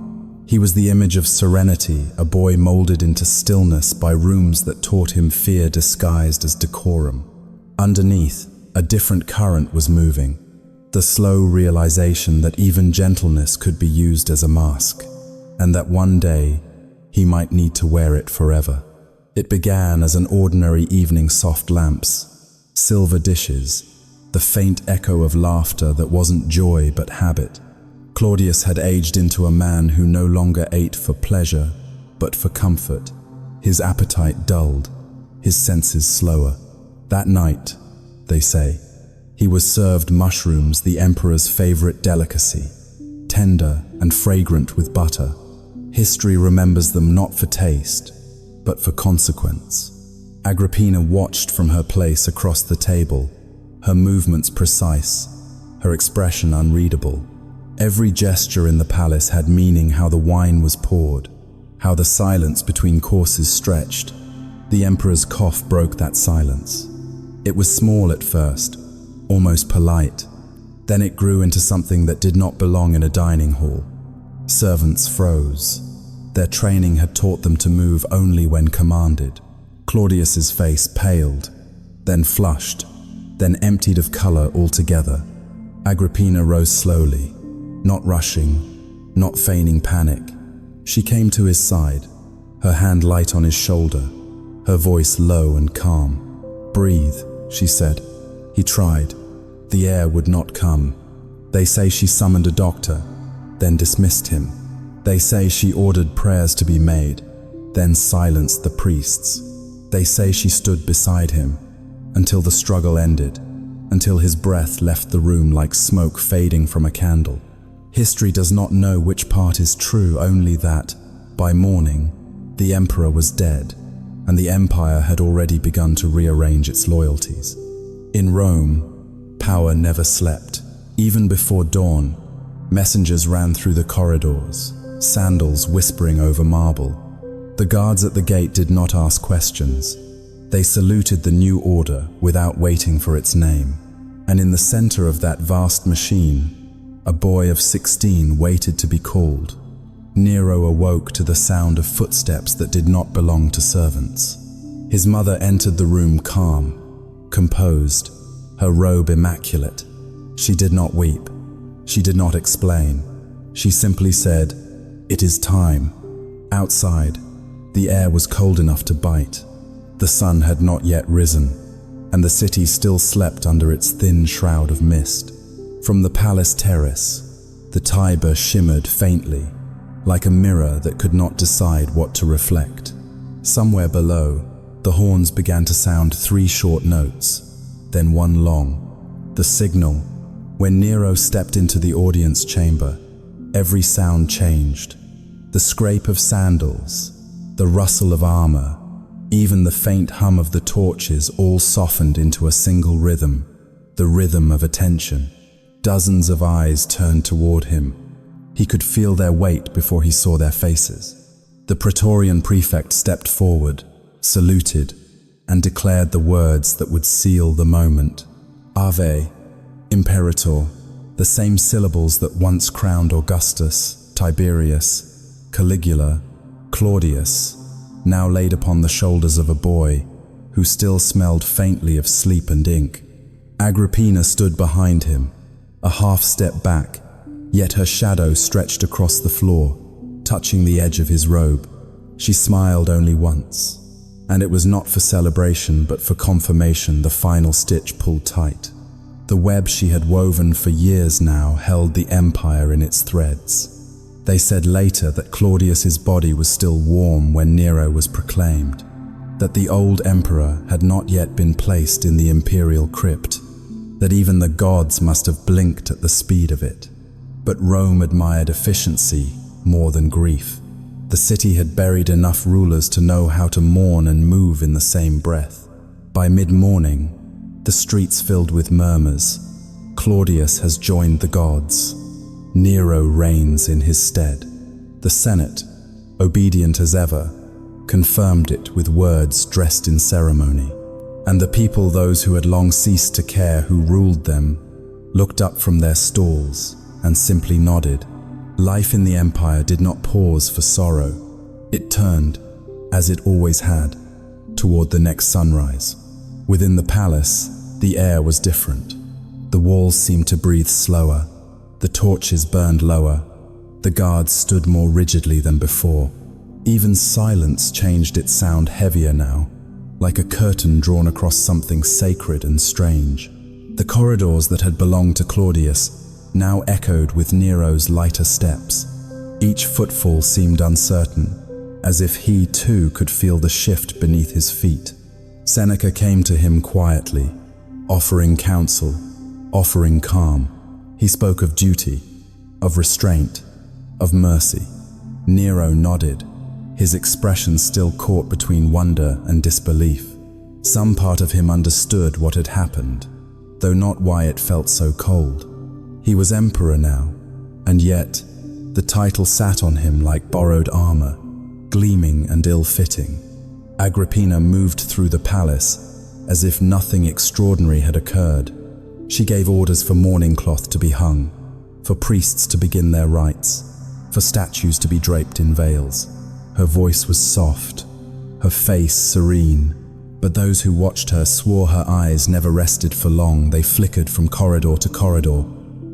Speaker 1: He was the image of serenity, a boy molded into stillness by rooms that taught him fear disguised as decorum. Underneath, a different current was moving, the slow realization that even gentleness could be used as a mask, and that one day he might need to wear it forever. It began as an ordinary evening: soft lamps, silver dishes, the faint echo of laughter that wasn't joy but habit. Claudius had aged into a man who no longer ate for pleasure, but for comfort. His appetite dulled, his senses slower. That night, they say, he was served mushrooms, the emperor's favorite delicacy, tender and fragrant with butter. History remembers them not for taste, but for consequence. Agrippina watched from her place across the table, her movements precise, her expression unreadable. Every gesture in the palace had meaning: how the wine was poured, how the silence between courses stretched. The emperor's cough broke that silence. It was small at first, almost polite. Then it grew into something that did not belong in a dining hall. Servants froze. Their training had taught them to move only when commanded. Claudius's face paled, then flushed, then emptied of color altogether. Agrippina rose slowly, not rushing, not feigning panic. She came to his side, her hand light on his shoulder. her voice low and calm. "Breathe," she said. He tried. The air would not come. They say she summoned a doctor, then dismissed him. They say she ordered prayers to be made, then silenced the priests. They say she stood beside him until the struggle ended, until his breath left the room like smoke fading from a candle. History does not know which part is true, only that, by morning, the emperor was dead, and the empire had already begun to rearrange its loyalties. In Rome, power never slept. Even before dawn, messengers ran through the corridors, sandals whispering over marble. The guards at the gate did not ask questions. They saluted the new order without waiting for its name. And in the center of that vast machine, a boy of 16 waited to be called. Nero awoke to the sound of footsteps that did not belong to servants. His mother entered the room calm, composed, her robe immaculate. She did not weep. She did not explain. She simply said, "It is time." Outside, the air was cold enough to bite. The sun had not yet risen, and the city still slept under its thin shroud of mist. From the palace terrace, the Tiber shimmered faintly, like a mirror that could not decide what to reflect. Somewhere below, the horns began to sound 3 short notes, then 1 long. The signal. When Nero stepped into the audience chamber, every sound changed. The scrape of sandals, the rustle of armor, even the faint hum of the torches all softened into a single rhythm, the rhythm of attention. Dozens of eyes turned toward him. He could feel their weight before he saw their faces. The Praetorian prefect stepped forward, saluted, and declared the words that would seal the moment. Ave, Imperator, the same syllables that once crowned Augustus, Tiberius, Caligula, Claudius, now laid upon the shoulders of a boy who still smelled faintly of sleep and ink. Agrippina stood behind him, a half step back, yet her shadow stretched across the floor, touching the edge of his robe. She smiled only once, and it was not for celebration but for confirmation. The final stitch pulled tight. The web she had woven for years now held the empire in its threads. They said later that Claudius's body was still warm when Nero was proclaimed, that the old emperor had not yet been placed in the imperial crypt, that even the gods must have blinked at the speed of it. But Rome admired efficiency more than grief. The city had buried enough rulers to know how to mourn and move in the same breath. By mid-morning, the streets filled with murmurs. Claudius has joined the gods. Nero reigns in his stead. The Senate, obedient as ever, confirmed it with words dressed in ceremony. And the people, those who had long ceased to care who ruled them, looked up from their stalls and simply nodded. Life in the empire did not pause for sorrow. It turned, as it always had, toward the next sunrise. Within the palace, the air was different. The walls seemed to breathe slower. The torches burned lower. The guards stood more rigidly than before. Even silence changed its sound heavier now, like a curtain drawn across something sacred and strange. The corridors that had belonged to Claudius now echoed with Nero's lighter steps. Each footfall seemed uncertain, as if he too could feel the shift beneath his feet. Seneca came to him quietly, offering counsel, offering calm. He spoke of duty, of restraint, of mercy. Nero nodded, his expression still caught between wonder and disbelief. Some part of him understood what had happened, though not why it felt so cold. He was emperor now, and yet the title sat on him like borrowed armor, gleaming and ill-fitting. Agrippina moved through the palace as if nothing extraordinary had occurred. She gave orders for mourning cloth to be hung, for priests to begin their rites, for statues to be draped in veils. Her voice was soft, her face serene, but those who watched her swore her eyes never rested for long. They flickered from corridor to corridor,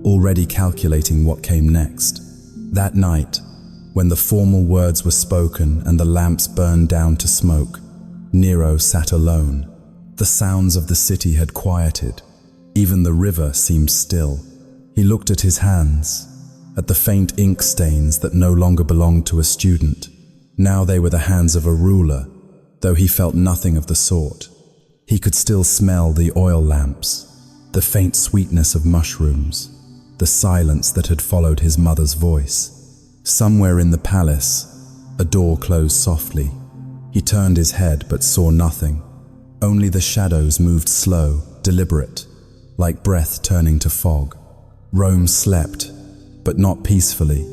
Speaker 1: already calculating what came next. That night, when the formal words were spoken and the lamps burned down to smoke, Nero sat alone. The sounds of the city had quieted. Even the river seemed still. He looked at his hands, at the faint ink stains that no longer belonged to a student. Now they were the hands of a ruler, though he felt nothing of the sort. He could still smell the oil lamps, the faint sweetness of mushrooms, the silence that had followed his mother's voice. Somewhere in the palace, a door closed softly. He turned his head but saw nothing. Only the shadows moved slow, deliberate, like breath turning to fog. Rome slept, but not peacefully.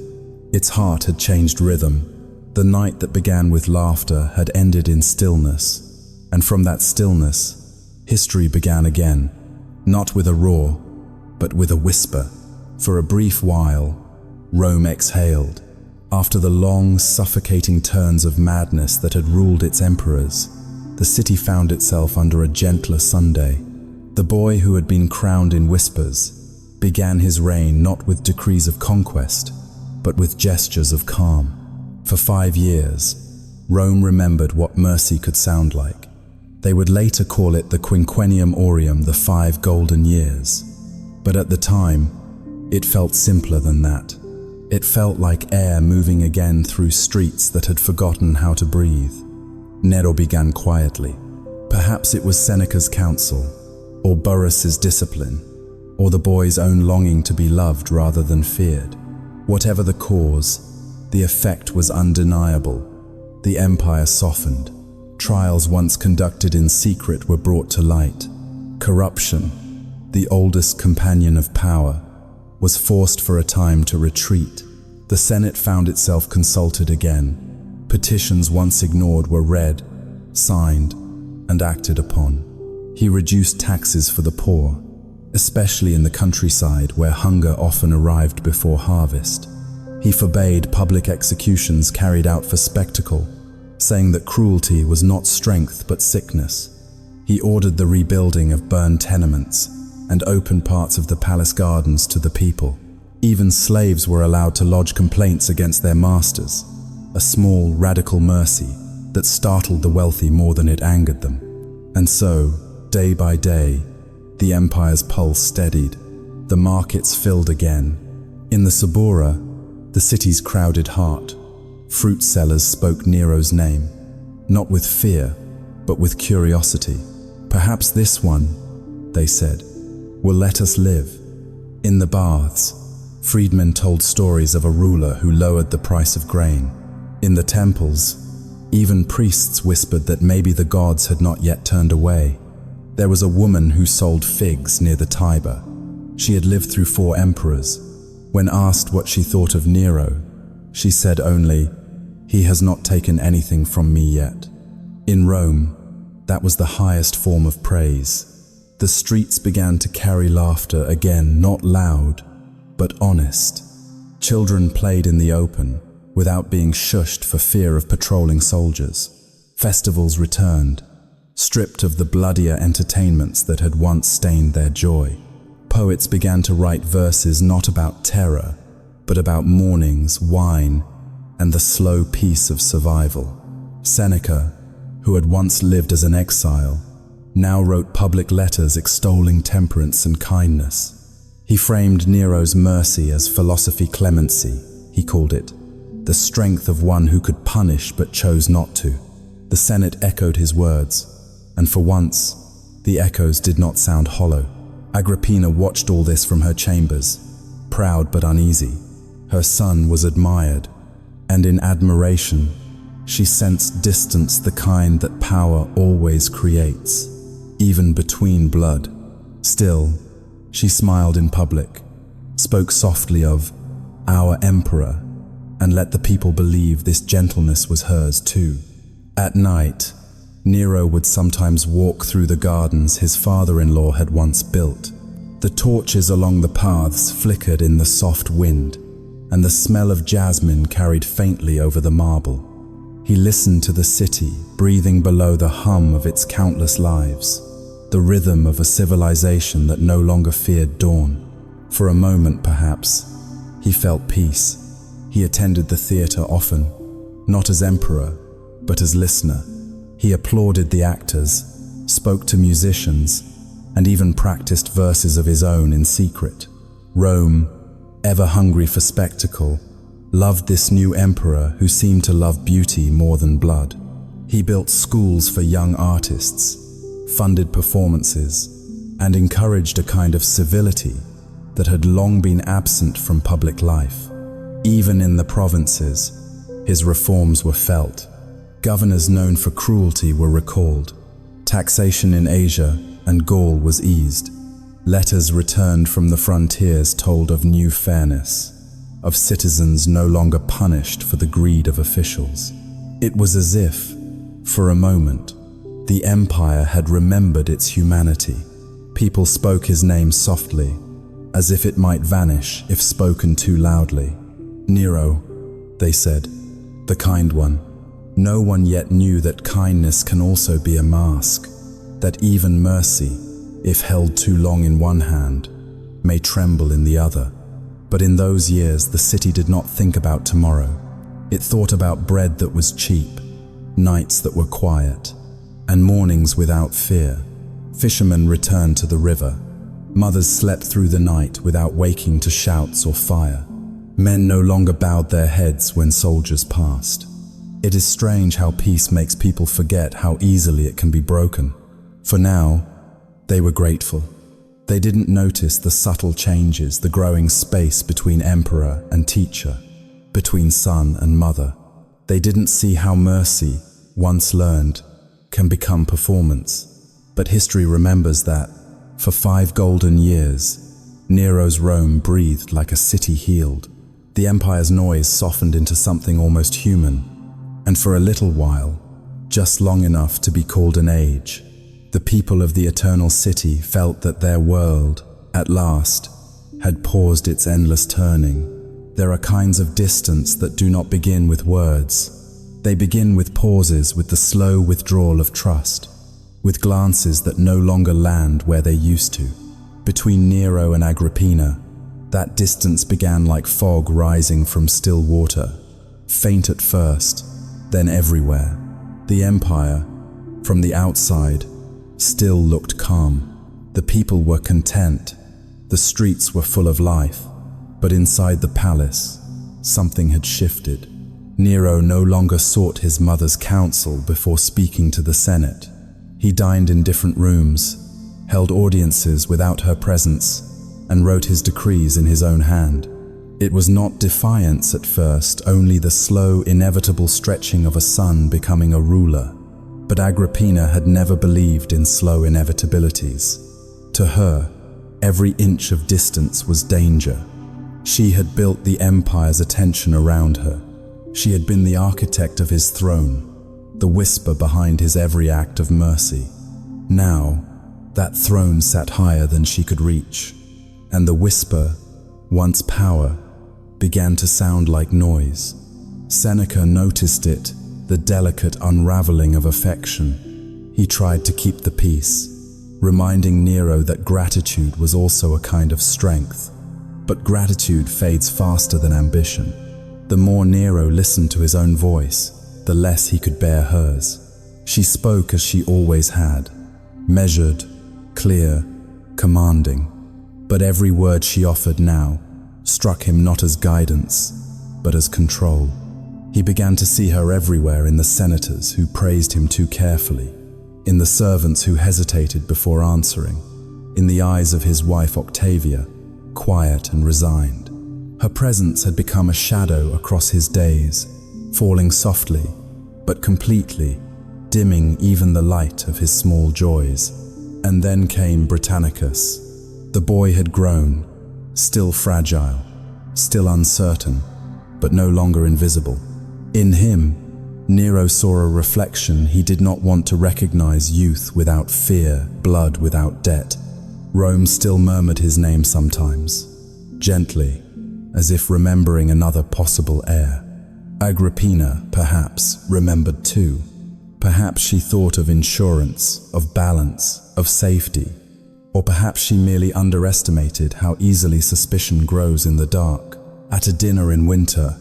Speaker 1: Its heart had changed rhythm. The night that began with laughter had ended in stillness, and from that stillness, history began again, not with a roar, but with a whisper. For a brief while, Rome exhaled. After the long, suffocating turns of madness that had ruled its emperors, the city found itself under a gentler Sunday. The boy who had been crowned in whispers began his reign not with decrees of conquest, but with gestures of calm. For 5 years, Rome remembered what mercy could sound like. They would later call it the Quinquennium Aureum, the 5 golden years. But at the time, it felt simpler than that. It felt like air moving again through streets that had forgotten how to breathe. Nero began quietly. Perhaps it was Seneca's counsel, or Burrus's discipline, or the boy's own longing to be loved rather than feared. Whatever the cause, the effect was undeniable. The empire softened. Trials once conducted in secret were brought to light. Corruption, the oldest companion of power, was forced for a time to retreat. The Senate found itself consulted again. Petitions once ignored were read, signed, and acted upon. He reduced taxes for the poor, especially in the countryside where hunger often arrived before harvest. He forbade public executions carried out for spectacle, saying that cruelty was not strength but sickness. He ordered the rebuilding of burned tenements and opened parts of the palace gardens to the people. Even slaves were allowed to lodge complaints against their masters, a small, radical mercy that startled the wealthy more than it angered them. And so, day by day, the empire's pulse steadied. The markets filled again. In the Subura, the city's crowded heart, fruit sellers spoke Nero's name, not with fear, but with curiosity. Perhaps this one, they said, will let us live. In the baths, freedmen told stories of a ruler who lowered the price of grain. In the temples, even priests whispered that maybe the gods had not yet turned away. There was a woman who sold figs near the Tiber. She had lived through 4 emperors. When asked what she thought of Nero, she said only, "He has not taken anything from me yet." In Rome, that was the highest form of praise. The streets began to carry laughter again, not loud, but honest. Children played in the open, without being shushed for fear of patrolling soldiers. Festivals returned, stripped of the bloodier entertainments that had once stained their joy. Poets began to write verses not about terror, but about mornings, wine, and the slow peace of survival. Seneca, who had once lived as an exile, now wrote public letters extolling temperance and kindness. He framed Nero's mercy as philosophy clemency, he called it, the strength of one who could punish but chose not to. The Senate echoed his words, and for once, the echoes did not sound hollow. Agrippina watched all this from her chambers, proud but uneasy. Her son was admired, and in admiration, she sensed distance, the kind that power always creates, even between blood. Still, she smiled in public, spoke softly of our emperor, and let the people believe this gentleness was hers too. At night, Nero would sometimes walk through the gardens his father-in-law had once built. The torches along the paths flickered in the soft wind, and the smell of jasmine carried faintly over the marble. He listened to the city, breathing below the hum of its countless lives, the rhythm of a civilization that no longer feared dawn. For a moment, perhaps, he felt peace. He attended the theater often, not as emperor, but as listener. He applauded the actors, spoke to musicians, and even practiced verses of his own in secret. Rome, ever hungry for spectacle, loved this new emperor who seemed to love beauty more than blood. He built schools for young artists, funded performances, and encouraged a kind of civility that had long been absent from public life. Even in the provinces, his reforms were felt. Governors known for cruelty were recalled. Taxation in Asia and Gaul was eased. Letters returned from the frontiers told of new fairness, of citizens no longer punished for the greed of officials. It was as if, for a moment, the empire had remembered its humanity. People spoke his name softly, as if it might vanish if spoken too loudly. Nero, they said, the kind one. No one yet knew that kindness can also be a mask, that even mercy, if held too long in one hand, may tremble in the other. But in those years, the city did not think about tomorrow. It thought about bread that was cheap, nights that were quiet, and mornings without fear. Fishermen returned to the river. Mothers slept through the night without waking to shouts or fire. Men no longer bowed their heads when soldiers passed. It is strange how peace makes people forget how easily it can be broken. For now, they were grateful. They didn't notice the subtle changes, the growing space between emperor and teacher, between son and mother. They didn't see how mercy, once learned, can become performance. But history remembers that, for 5 golden years, Nero's Rome breathed like a city healed. The empire's noise softened into something almost human. And for a little while, just long enough to be called an age, the people of the eternal city felt that their world, at last, had paused its endless turning. There are kinds of distance that do not begin with words. They begin with pauses, with the slow withdrawal of trust, with glances that no longer land where they used to. Between Nero and Agrippina, that distance began like fog rising from still water, faint at first, then everywhere. The empire, from the outside, still looked calm. The people were content. The streets were full of life. But inside the palace, something had shifted. Nero no longer sought his mother's counsel before speaking to the Senate. He dined in different rooms, held audiences without her presence, and wrote his decrees in his own hand. It was not defiance at first, only the slow, inevitable stretching of a son becoming a ruler. But Agrippina had never believed in slow inevitabilities. To her, every inch of distance was danger. She had built the empire's attention around her. She had been the architect of his throne, the whisper behind his every act of mercy. Now, that throne sat higher than she could reach, and the whisper, once power, began to sound like noise. Seneca noticed it, the delicate unraveling of affection. He tried to keep the peace, reminding Nero that gratitude was also a kind of strength. But gratitude fades faster than ambition. The more Nero listened to his own voice, the less he could bear hers. She spoke as she always had, measured, clear, commanding. But every word she offered now struck him not as guidance, but as control. He began to see her everywhere, in the senators who praised him too carefully, in the servants who hesitated before answering, in the eyes of his wife Octavia, quiet and resigned. Her presence had become a shadow across his days, falling softly, but completely, dimming even the light of his small joys. And then came Britannicus. The boy had grown, still fragile, still uncertain, but no longer invisible. In him, Nero saw a reflection he did not want to recognize: youth without fear, blood without debt. Rome still murmured his name sometimes, gently, as if remembering another possible heir. Agrippina, perhaps, remembered too. Perhaps she thought of insurance, of balance, of safety. Or perhaps she merely underestimated how easily suspicion grows in the dark. At a dinner in winter,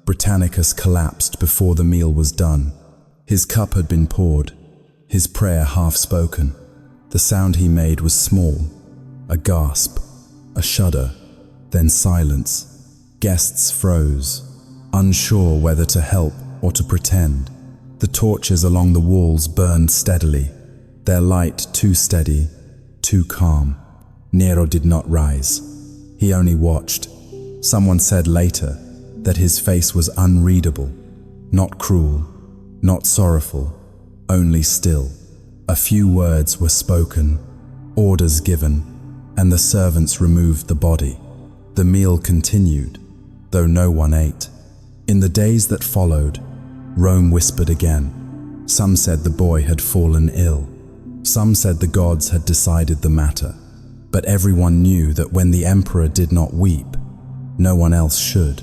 Speaker 1: Britannicus collapsed before the meal was done. His cup had been poured, his prayer half-spoken. The sound he made was small, a gasp, a shudder, then silence. Guests froze, unsure whether to help or to pretend. The torches along the walls burned steadily, their light too steady, too calm. Nero did not rise. He only watched. Someone said later that his face was unreadable, not cruel, not sorrowful, only still. A few words were spoken, orders given, and the servants removed the body. The meal continued, though no one ate. In the days that followed, Rome whispered again. Some said the boy had fallen ill. Some said the gods had decided the matter. But everyone knew that when the emperor did not weep, no one else should.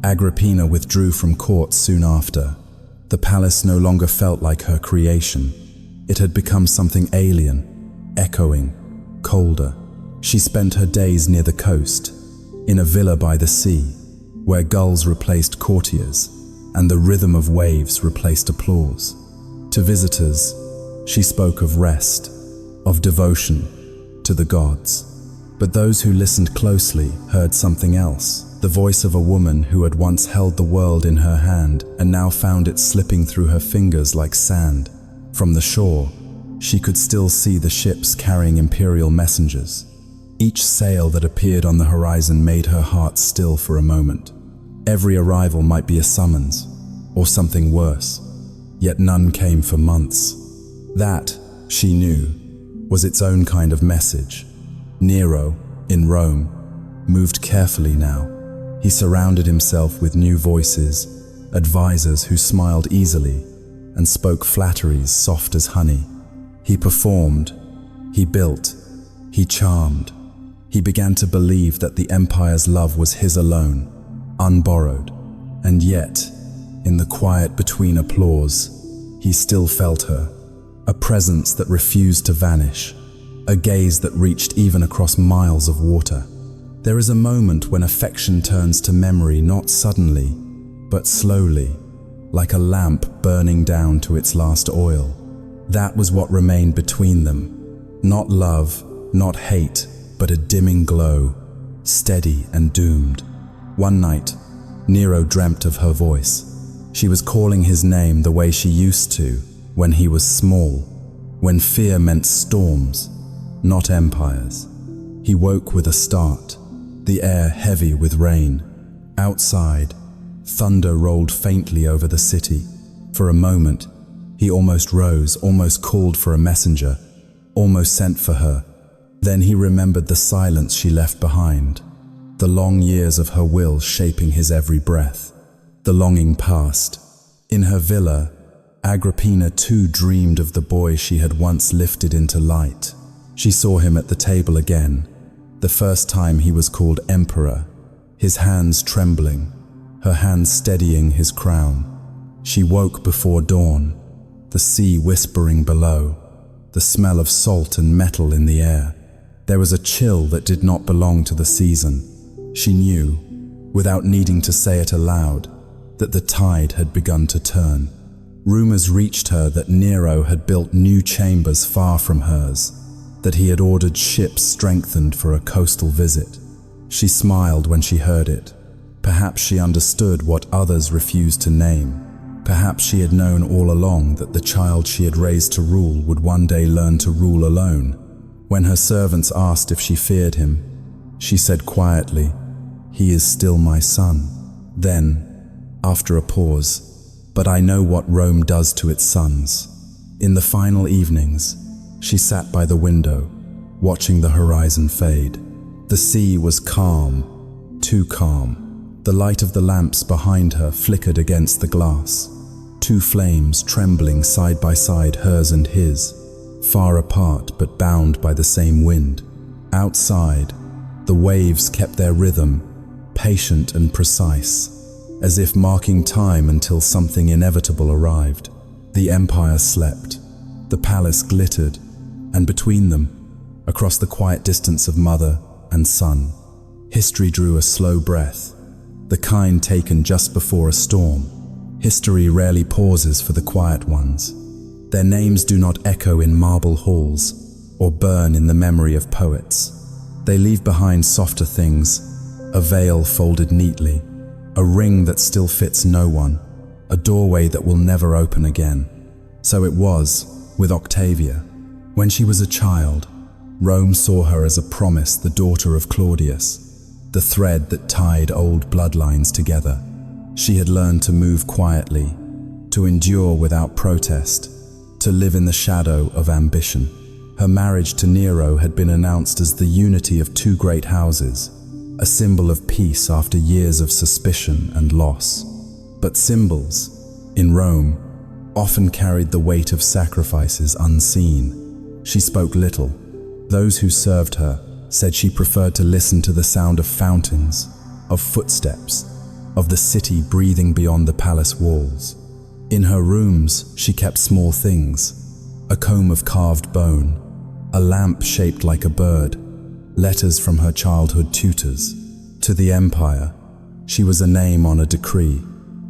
Speaker 1: Agrippina withdrew from court soon after. The palace no longer felt like her creation. It had become something alien, echoing, colder. She spent her days near the coast, in a villa by the sea, where gulls replaced courtiers, and the rhythm of waves replaced applause. To visitors, she spoke of rest, of devotion to the gods. But those who listened closely heard something else, the voice of a woman who had once held the world in her hand and now found it slipping through her fingers like sand. From the shore, she could still see the ships carrying imperial messengers. Each sail that appeared on the horizon made her heart still for a moment. Every arrival might be a summons, or something worse, yet none came for months. That, she knew, was its own kind of message. Nero, in Rome, moved carefully now. He surrounded himself with new voices, advisors who smiled easily and spoke flatteries soft as honey. He performed, he built, he charmed. He began to believe that the empire's love was his alone, unborrowed. And yet, in the quiet between applause, he still felt her, a presence that refused to vanish, a gaze that reached even across miles of water. There is a moment when affection turns to memory, not suddenly, but slowly, like a lamp burning down to its last oil. That was what remained between them. Not love, not hate, but a dimming glow, steady and doomed. One night, Nero dreamt of her voice. She was calling his name the way she used to, when he was small, when fear meant storms, not empires. He woke with a start, the air heavy with rain. Outside, thunder rolled faintly over the city. For a moment, he almost rose, almost called for a messenger, almost sent for her. Then he remembered the silence she left behind, the long years of her will shaping his every breath. The longing passed. In her villa, Agrippina too dreamed of the boy she had once lifted into light. She saw him at the table again, the first time he was called emperor, his hands trembling, her hands steadying his crown. She woke before dawn, the sea whispering below, the smell of salt and metal in the air. There was a chill that did not belong to the season. She knew, without needing to say it aloud, that the tide had begun to turn. Rumors reached her that Nero had built new chambers far from hers, that he had ordered ships strengthened for a coastal visit. She smiled when she heard it. Perhaps she understood what others refused to name. Perhaps she had known all along that the child she had raised to rule would one day learn to rule alone. When her servants asked if she feared him, she said quietly, "He is still my son." Then, after a pause, "But I know what Rome does to its sons." In the final evenings, she sat by the window, watching the horizon fade. The sea was calm, too calm. The light of the lamps behind her flickered against the glass. Two flames trembling side by side, hers and his, far apart but bound by the same wind. Outside, the waves kept their rhythm, patient and precise, as if marking time until something inevitable arrived. The empire slept, the palace glittered, and between them, across the quiet distance of mother and son, history drew a slow breath, the kind taken just before a storm. History rarely pauses for the quiet ones. Their names do not echo in marble halls or burn in the memory of poets. They leave behind softer things, a veil folded neatly, a ring that still fits no one, a doorway that will never open again. So it was with Octavia. When she was a child, Rome saw her as a promise, the daughter of Claudius, the thread that tied old bloodlines together. She had learned to move quietly, to endure without protest, to live in the shadow of ambition. Her marriage to Nero had been announced as the unity of two great houses, a symbol of peace after years of suspicion and loss. But symbols, in Rome, often carried the weight of sacrifices unseen. She spoke little. Those who served her said she preferred to listen to the sound of fountains, of footsteps, of the city breathing beyond the palace walls. In her rooms, she kept small things, a comb of carved bone, a lamp shaped like a bird, letters from her childhood tutors. To the empire, she was a name on a decree.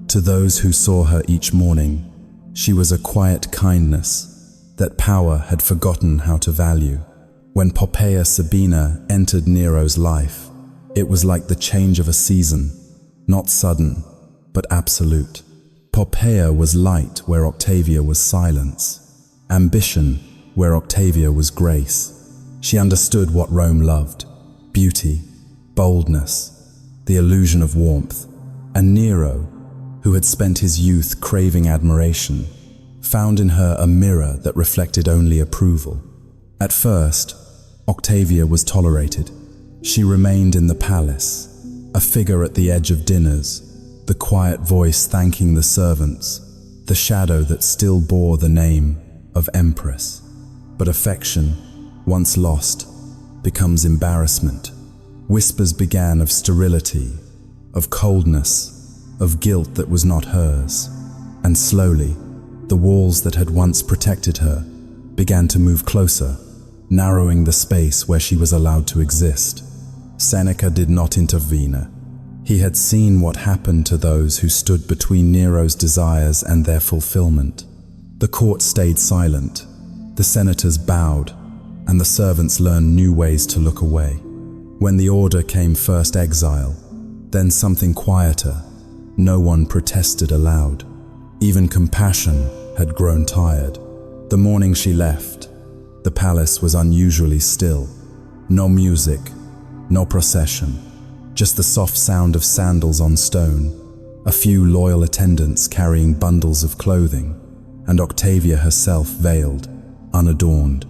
Speaker 1: To those who saw her each morning, she was a quiet kindness that power had forgotten how to value. When Poppaea Sabina entered Nero's life, it was like the change of a season, not sudden, but absolute. Poppaea was light where Octavia was silence, ambition where Octavia was grace. She understood what Rome loved: beauty, boldness, the illusion of warmth. And Nero, who had spent his youth craving admiration, found in her a mirror that reflected only approval. At first, Octavia was tolerated. She remained in the palace, a figure at the edge of dinners, the quiet voice thanking the servants, the shadow that still bore the name of Empress. But affection, once lost, becomes embarrassment. Whispers began of sterility, of coldness, of guilt that was not hers. And slowly, the walls that had once protected her began to move closer, narrowing the space where she was allowed to exist. Seneca did not intervene. He had seen what happened to those who stood between Nero's desires and their fulfillment. The court stayed silent, the senators bowed, and the servants learned new ways to look away. When the order came, first exile, then something quieter, no one protested aloud. Even compassion had grown tired. The morning she left, the palace was unusually still. No music, no procession, just the soft sound of sandals on stone, a few loyal attendants carrying bundles of clothing, and Octavia herself veiled, unadorned,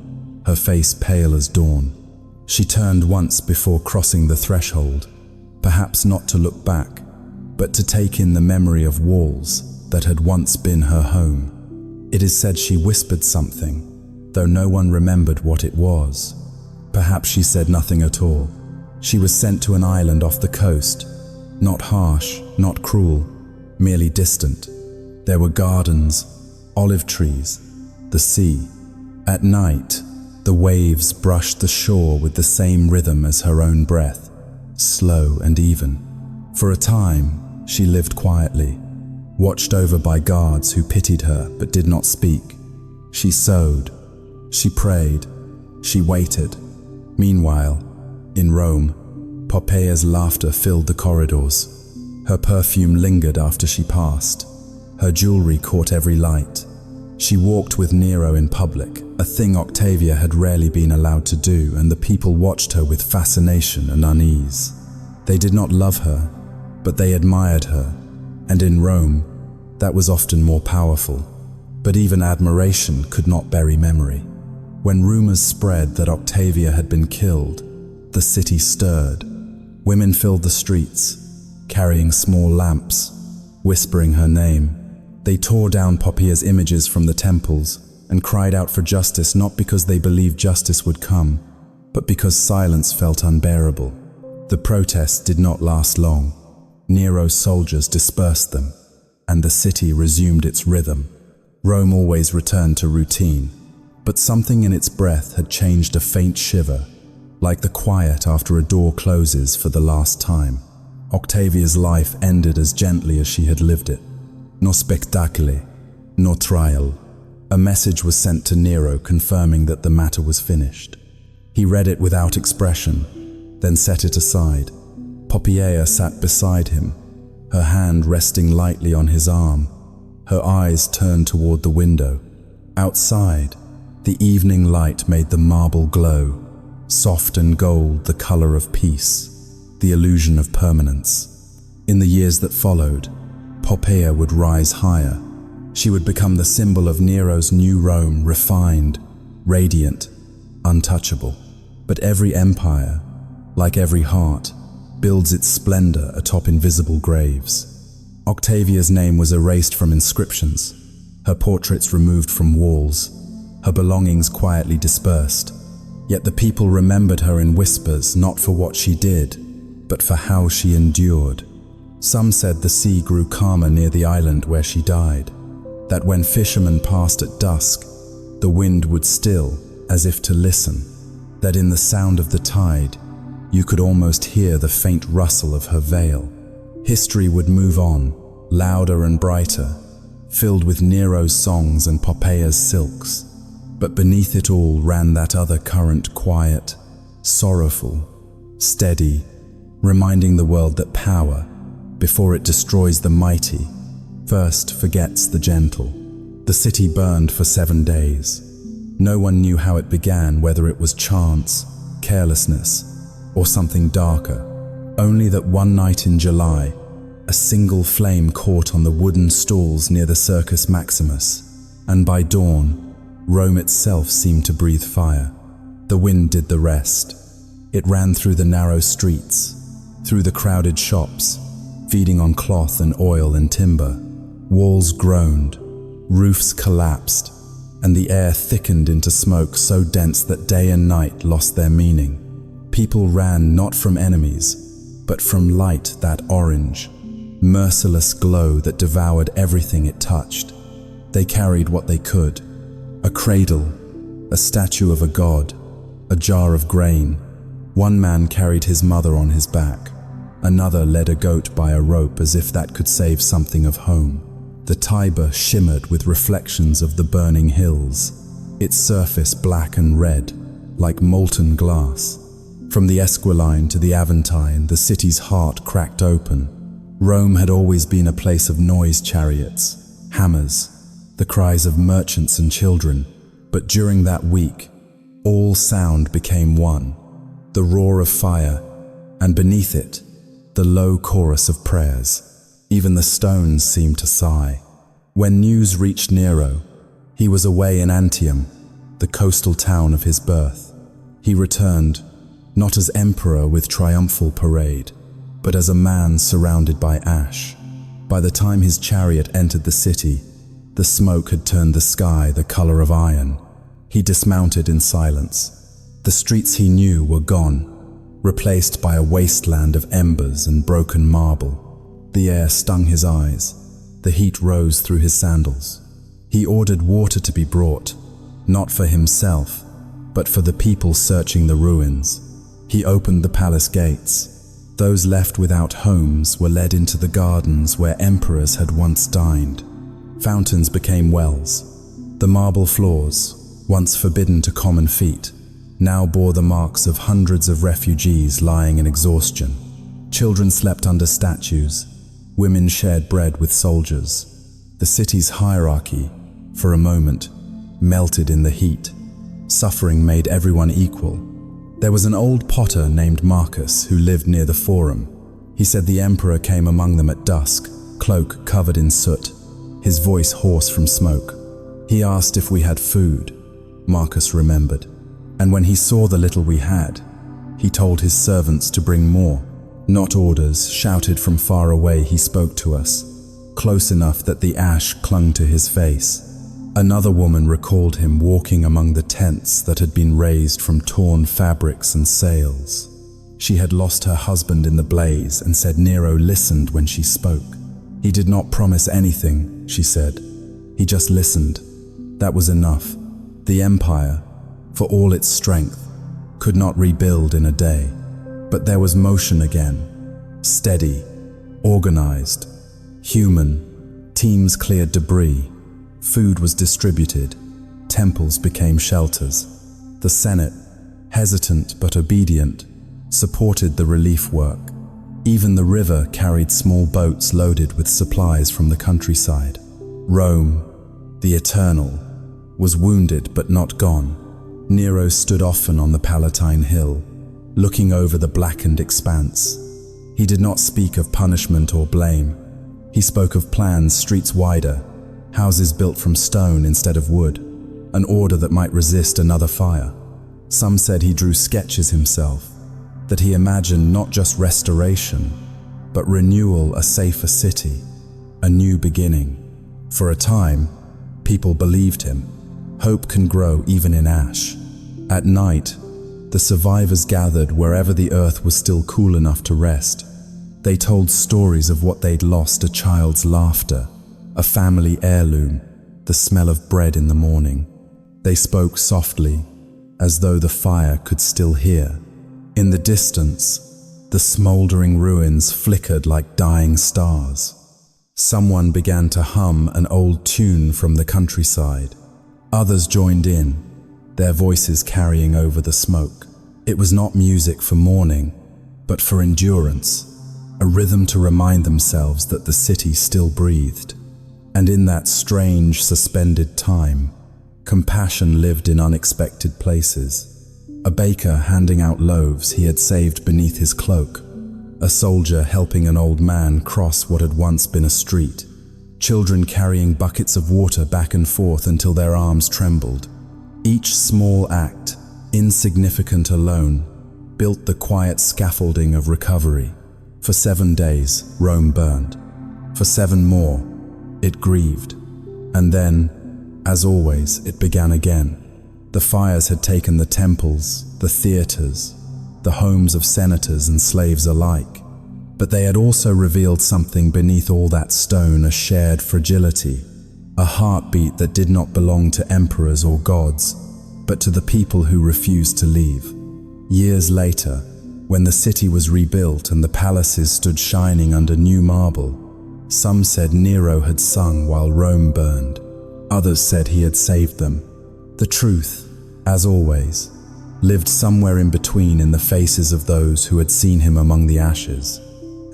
Speaker 1: her face pale as dawn. She turned once before crossing the threshold, perhaps not to look back, but to take in the memory of walls that had once been her home. It is said she whispered something, though no one remembered what it was. Perhaps she said nothing at all. She was sent to an island off the coast, not harsh, not cruel, merely distant. There were gardens, olive trees, the sea. At night, the waves brushed the shore with the same rhythm as her own breath, slow and even. For a time, she lived quietly, watched over by guards who pitied her but did not speak. She sewed, she prayed, she waited. Meanwhile, in Rome, Poppaea's laughter filled the corridors. Her perfume lingered after she passed. Her jewelry caught every light. She walked with Nero in public, a thing Octavia had rarely been allowed to do, and the people watched her with fascination and unease. They did not love her, but they admired her, and in Rome, that was often more powerful. But even admiration could not bury memory. When rumors spread that Octavia had been killed, the city stirred. Women filled the streets, carrying small lamps, whispering her name. They tore down Poppaea's images from the temples and cried out for justice, not because they believed justice would come, but because silence felt unbearable. The protests did not last long. Nero's soldiers dispersed them, and the city resumed its rhythm. Rome always returned to routine, but something in its breath had changed, a faint shiver, like the quiet after a door closes for the last time. Octavia's life ended as gently as she had lived it. No spectacle, no trial, A message was sent to Nero confirming that the matter was finished. He read it without expression, then set it aside. Poppaea sat beside him, her hand resting lightly on his arm, her eyes turned toward the window. Outside, the evening light made the marble glow, soft and gold, the color of peace, the illusion of permanence. In the years that followed, Poppaea would rise higher. She would become the symbol of Nero's new Rome, refined, radiant, untouchable. But every empire, like every heart, builds its splendor atop invisible graves. Octavia's name was erased from inscriptions, her portraits removed from walls, her belongings quietly dispersed. Yet the people remembered her in whispers, not for what she did, but for how she endured. Some said the sea grew calmer near the island where she died, that when fishermen passed at dusk, the wind would still, as if to listen, that in the sound of the tide, you could almost hear the faint rustle of her veil. History would move on, louder and brighter, filled with Nero's songs and Poppaea's silks. But beneath it all ran that other current, quiet, sorrowful, steady, reminding the world that power, before it destroys the mighty, first forgets the gentle. The city burned for 7 days. No one knew how it began, whether it was chance, carelessness, or something darker. Only that one night in July, a single flame caught on the wooden stalls near the Circus Maximus, and by dawn, Rome itself seemed to breathe fire. The wind did the rest. It ran through the narrow streets, through the crowded shops, feeding on cloth and oil and timber. Walls groaned, roofs collapsed, and the air thickened into smoke so dense that day and night lost their meaning. People ran not from enemies, but from light, that orange, merciless glow that devoured everything it touched. They carried what they could: a cradle, a statue of a god, a jar of grain. One man carried his mother on his back. Another led a goat by a rope, as if that could save something of home. The Tiber shimmered with reflections of the burning hills, its surface black and red, like molten glass. From the Esquiline to the Aventine, the city's heart cracked open. Rome had always been a place of noise chariots, hammers, the cries of merchants and children. But during that week, all sound became one: the roar of fire, and beneath it, the low chorus of prayers. Even the stones seemed to sigh. When news reached Nero, he was away in Antium, the coastal town of his birth. He returned, not as emperor with triumphal parade, but as a man surrounded by ash. By the time his chariot entered the city, the smoke had turned the sky the color of iron. He dismounted in silence. The streets he knew were gone, replaced by a wasteland of embers and broken marble. The air stung his eyes. The heat rose through his sandals. He ordered water to be brought, not for himself, but for the people searching the ruins. He opened the palace gates. Those left without homes were led into the gardens where emperors had once dined. Fountains became wells. The marble floors, once forbidden to common feet, now bore the marks of hundreds of refugees lying in exhaustion. Children slept under statues. Women shared bread with soldiers. The city's hierarchy, for a moment, melted in the heat. Suffering made everyone equal. There was an old potter named Marcus who lived near the Forum. He said the emperor came among them at dusk, cloak covered in soot, his voice hoarse from smoke. He asked if we had food. Marcus remembered. And when he saw the little we had, he told his servants to bring more. Not orders, shouted from far away, he spoke to us, close enough that the ash clung to his face. Another woman recalled him walking among the tents that had been raised from torn fabrics and sails. She had lost her husband in the blaze and said Nero listened when she spoke. He did not promise anything, she said. He just listened. That was enough. The empire, for all its strength, could not rebuild in a day. But there was motion again, steady, organized, human. Teams cleared debris. Food was distributed. temples became shelters. The Senate, hesitant but obedient, supported the relief work. Even the river carried small boats loaded with supplies from the countryside. Rome, the eternal, was wounded but not gone. Nero stood often on the Palatine Hill, looking over the blackened expanse. He did not speak of punishment or blame. He spoke of plans streets wider, houses built from stone instead of wood, an order that might resist another fire. Some said he drew sketches himself, that he imagined not just restoration, but renewal, a safer city, a new beginning. For a time, people believed him. Hope can grow even in ash. At night, the survivors gathered wherever the earth was still cool enough to rest. They told stories of what they'd lost: a child's laughter, a family heirloom, the smell of bread in the morning. They spoke softly, as though the fire could still hear. In the distance, the smoldering ruins flickered like dying stars. Someone began to hum an old tune from the countryside. Others joined in, their voices carrying over the smoke. It was not music for mourning, but for endurance, a rhythm to remind themselves that the city still breathed. And in that strange, suspended time, compassion lived in unexpected places. A baker handing out loaves he had saved beneath his cloak. A soldier helping an old man cross what had once been a street. Children carrying buckets of water back and forth until their arms trembled. Each small act, insignificant alone, built the quiet scaffolding of recovery. For 7 days, Rome burned. For 7 more, it grieved. And then, as always, it began again. The fires had taken the temples, the theaters, the homes of senators and slaves alike. But they had also revealed something beneath all that stone, a shared fragility, a heartbeat that did not belong to emperors or gods, but to the people who refused to leave. Years later, when the city was rebuilt and the palaces stood shining under new marble, some said Nero had sung while Rome burned. Others said he had saved them. The truth, as always, lived somewhere in between, in the faces of those who had seen him among the ashes,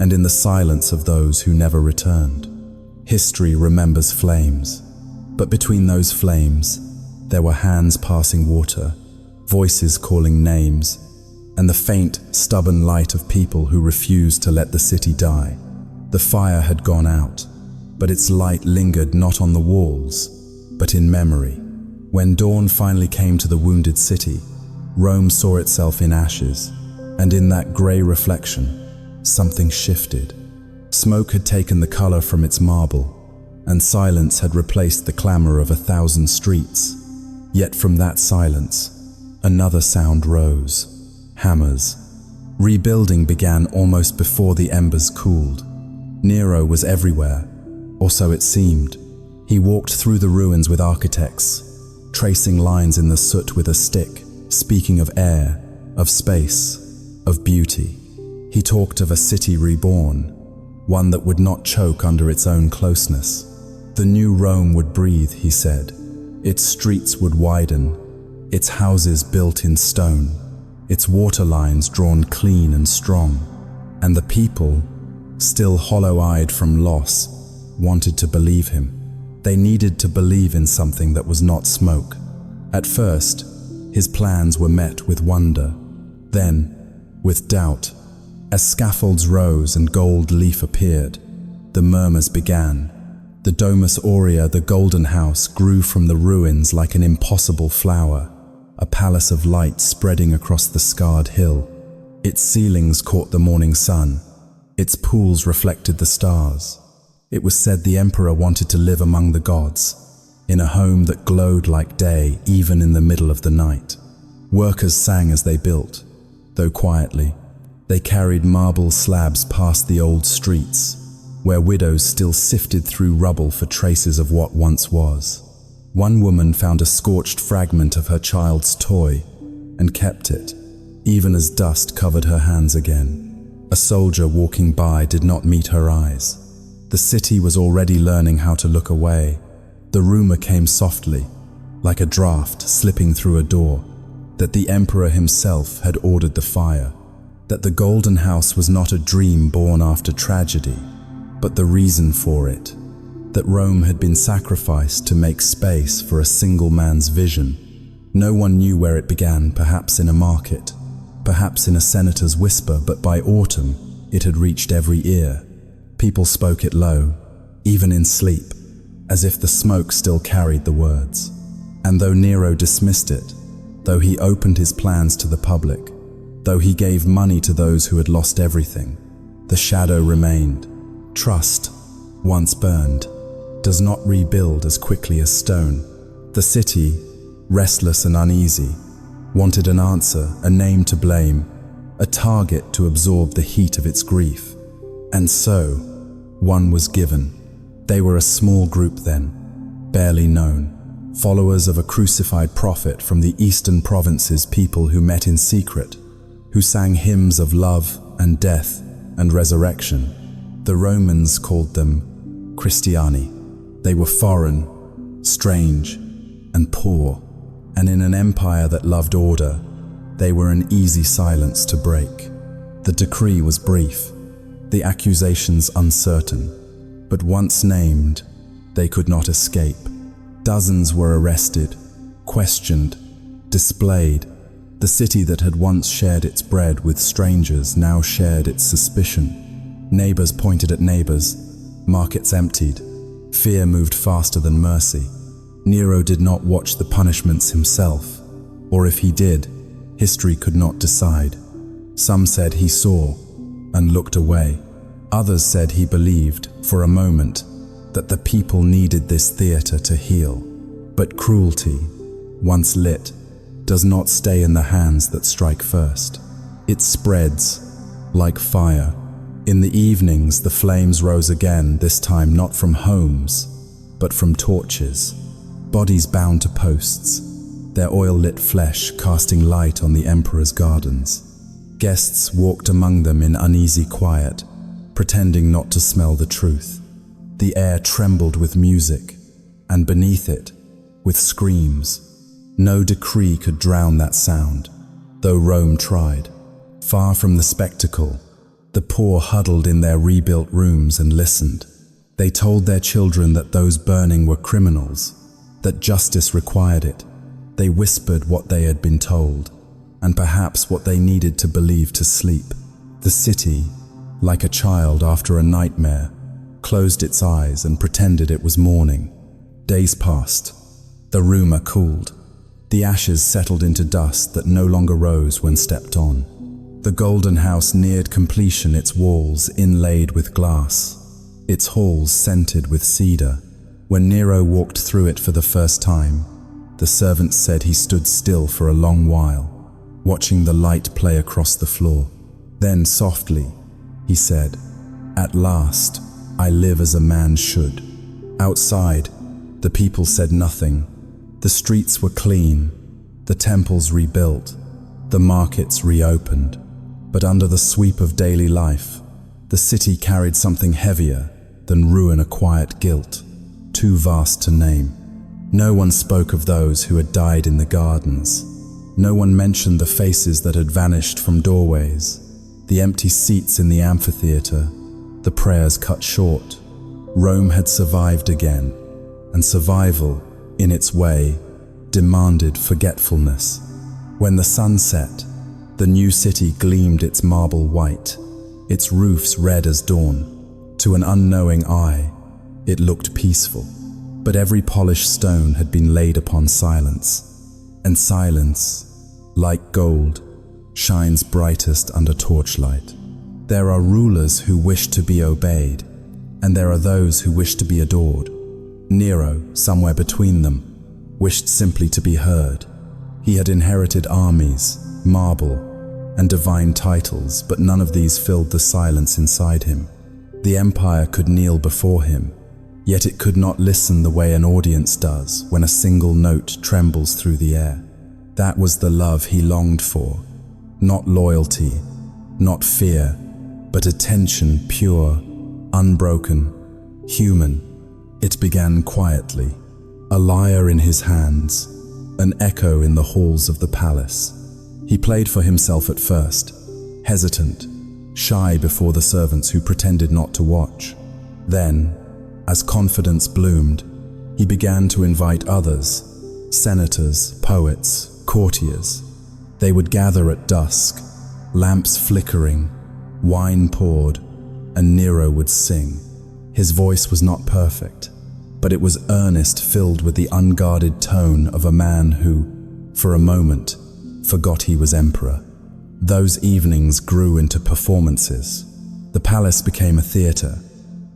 Speaker 1: and in the silence of those who never returned. History remembers flames, but between those flames, there were hands passing water, voices calling names, and the faint, stubborn light of people who refused to let the city die. The fire had gone out, but its light lingered not on the walls, but in memory. When dawn finally came to the wounded city, Rome saw itself in ashes, and in that grey reflection, something shifted. Smoke had taken the color from its marble, and silence had replaced the clamor of 1,000 streets. Yet from that silence, another sound rose: hammers. Rebuilding began almost before the embers cooled. Nero was everywhere, or so it seemed. He walked through the ruins with architects, tracing lines in the soot with a stick, speaking of air, of space, of beauty. He talked of a city reborn, one that would not choke under its own closeness. The new Rome would breathe, he said. Its streets would widen, its houses built in stone, its water lines drawn clean and strong. And the people, still hollow-eyed from loss, wanted to believe him. They needed to believe in something that was not smoke. At first, his plans were met with wonder, then with doubt. As scaffolds rose and gold leaf appeared, the murmurs began. The Domus Aurea, the golden house, grew from the ruins like an impossible flower, a palace of light spreading across the scarred hill. Its ceilings caught the morning sun, its pools reflected the stars. It was said the emperor wanted to live among the gods, in a home that glowed like day even in the middle of the night. Workers sang as they built, though quietly. They carried marble slabs past the old streets, where widows still sifted through rubble for traces of what once was. One woman found a scorched fragment of her child's toy and kept it, even as dust covered her hands again. A soldier walking by did not meet her eyes. The city was already learning how to look away. The rumor came softly. like a draft slipping through a door, that the emperor himself had ordered the fire, that the Golden House was not a dream born after tragedy, but the reason for it, that Rome had been sacrificed to make space for a single man's vision. No one knew where it began, perhaps in a market, perhaps in a senator's whisper, but by autumn it had reached every ear. People spoke it low, even in sleep, as if the smoke still carried the words. And though Nero dismissed it, though he opened his plans to the public, though he gave money to those who had lost everything, the shadow remained. Trust, once burned, does not rebuild as quickly as stone. The city, restless and uneasy, wanted an answer, a name to blame, a target to absorb the heat of its grief. And so, one was given. They were a small group then, barely known, followers of a crucified prophet from the eastern provinces, people who met in secret, who sang hymns of love and death and resurrection. The Romans called them Christiani. They were foreign, strange, and poor, and in an empire that loved order, they were an easy silence to break. The decree was brief, the accusations uncertain, but once named, they could not escape. Dozens were arrested, questioned, displayed. The city that had once shared its bread with strangers now shared its suspicion. Neighbors pointed at neighbors, markets emptied, fear moved faster than mercy. Nero did not watch the punishments himself, or if he did, history could not decide. Some said he saw and looked away. Others said he believed, for a moment, that the people needed this theater to heal. But cruelty, once lit, does not stay in the hands that strike first. It spreads like fire. In the evenings, the flames rose again, this time not from homes, but from torches. Bodies bound to posts, their oil-lit flesh casting light on the emperor's gardens. Guests walked among them in uneasy quiet, pretending not to smell the truth. The air trembled with music, and beneath it, with screams. No decree could drown that sound, though Rome tried. Far from the spectacle, the poor huddled in their rebuilt rooms and listened. They told their children that those burning were criminals, that justice required it. They whispered what they had been told, and perhaps what they needed to believe to sleep. The city, like a child after a nightmare, closed its eyes and pretended it was morning. Days passed. The rumor cooled. The ashes settled into dust that no longer rose when stepped on. The Golden House neared completion, its walls inlaid with glass, its halls scented with cedar. When Nero walked through it for the first time, the servants said he stood still for a long while, watching the light play across the floor. Then softly, he said, "At last, I live as a man should." Outside, the people said nothing. The streets were clean, the temples rebuilt, the markets reopened. But under the sweep of daily life, the city carried something heavier than ruin, a quiet guilt, too vast to name. No one spoke of those who had died in the gardens. No one mentioned the faces that had vanished from doorways, the empty seats in the amphitheater, the prayers cut short. Rome had survived again, and survival, in its way, demanded forgetfulness. When the sun set, the new city gleamed its marble white, its roofs red as dawn. To an unknowing eye, it looked peaceful. But every polished stone had been laid upon silence, and silence, like gold, shines brightest under torchlight. There are rulers who wish to be obeyed, and there are those who wish to be adored. Nero, somewhere between them, wished simply to be heard. He had inherited armies, marble, and divine titles, but none of these filled the silence inside him. The empire could kneel before him, yet it could not listen the way an audience does when a single note trembles through the air. That was the love he longed for, not loyalty, not fear, but attention, pure, unbroken, human. It began quietly, a lyre in his hands, an echo in the halls of the palace. He played for himself at first, hesitant, shy before the servants who pretended not to watch. Then, as confidence bloomed, he began to invite others, senators, poets, courtiers. They would gather at dusk, lamps flickering, wine poured, and Nero would sing. His voice was not perfect, but it was earnest, filled with the unguarded tone of a man who, for a moment, forgot he was emperor. Those evenings grew into performances. The palace became a theater,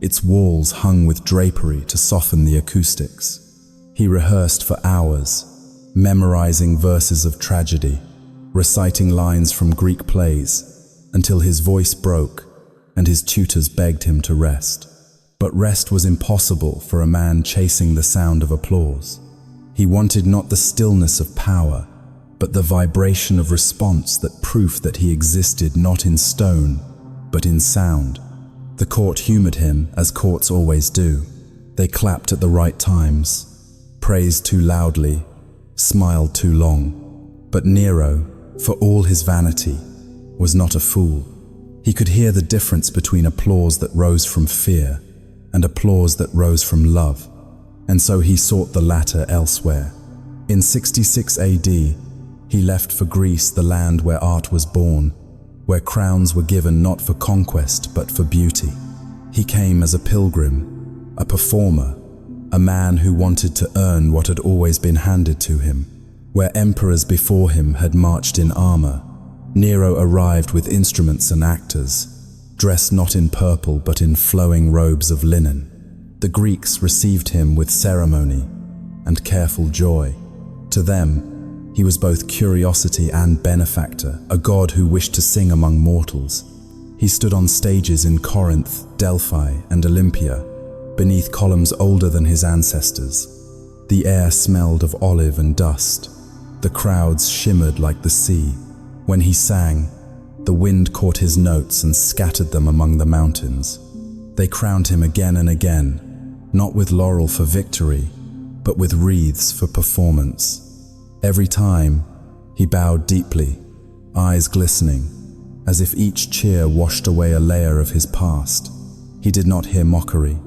Speaker 1: its walls hung with drapery to soften the acoustics. He rehearsed for hours, memorizing verses of tragedy, reciting lines from Greek plays, until his voice broke and his tutors begged him to rest. But rest was impossible for a man chasing the sound of applause. He wanted not the stillness of power, but the vibration of response, that proof that he existed not in stone, but in sound. The court humored him, as courts always do. They clapped at the right times, praised too loudly, smiled too long. But Nero, for all his vanity, was not a fool. He could hear the difference between applause that rose from fear and applause that rose from love, and so he sought the latter elsewhere. In 66 AD, he left for Greece, the land where art was born, where crowns were given not for conquest but for beauty. He came as a pilgrim, a performer, a man who wanted to earn what had always been handed to him. Where emperors before him had marched in armor, Nero arrived with instruments and actors, dressed not in purple but in flowing robes of linen. The Greeks received him with ceremony and careful joy. To them, he was both curiosity and benefactor, a god who wished to sing among mortals. He stood on stages in Corinth, Delphi, and Olympia, beneath columns older than his ancestors. The air smelled of olive and dust. The crowds shimmered like the sea. When he sang, the wind caught his notes and scattered them among the mountains. They crowned him again and again, not with laurel for victory, but with wreaths for performance. Every time, he bowed deeply, eyes glistening, as if each cheer washed away a layer of his past. He did not hear mockery,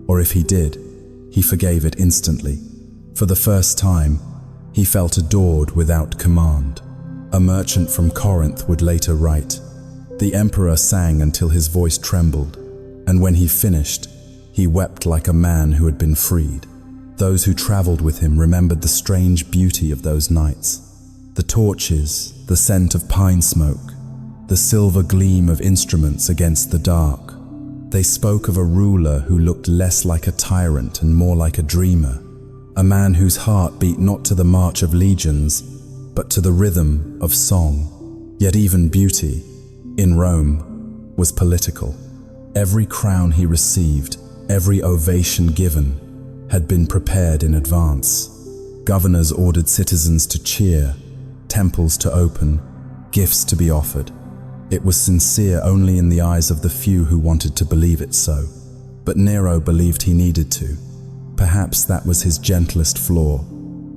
Speaker 1: or if he did, he forgave it instantly. For the first time, he felt adored without command. A merchant from Corinth would later write, "The emperor sang until his voice trembled, and when he finished, he wept like a man who had been freed." Those who traveled with him remembered the strange beauty of those nights. The torches, the scent of pine smoke, the silver gleam of instruments against the dark. They spoke of a ruler who looked less like a tyrant and more like a dreamer, a man whose heart beat not to the march of legions, but to the rhythm of song. Yet even beauty, in Rome, was political. Every crown he received, every ovation given, had been prepared in advance. Governors ordered citizens to cheer, temples to open, gifts to be offered. It was sincere only in the eyes of the few who wanted to believe it so. But Nero believed he needed to. Perhaps that was his gentlest flaw,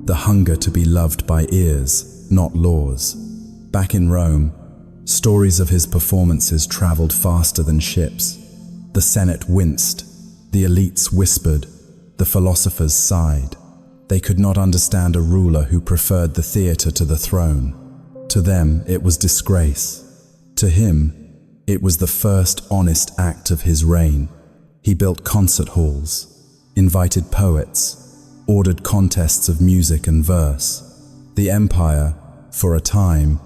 Speaker 1: the hunger to be loved by ears, not laws. Back in Rome, stories of his performances traveled faster than ships. The Senate winced, the elites whispered, the philosophers sighed. They could not understand a ruler who preferred the theater to the throne. To them, it was disgrace. To him, it was the first honest act of his reign. He built concert halls, invited poets, ordered contests of music and verse. The empire, for a time,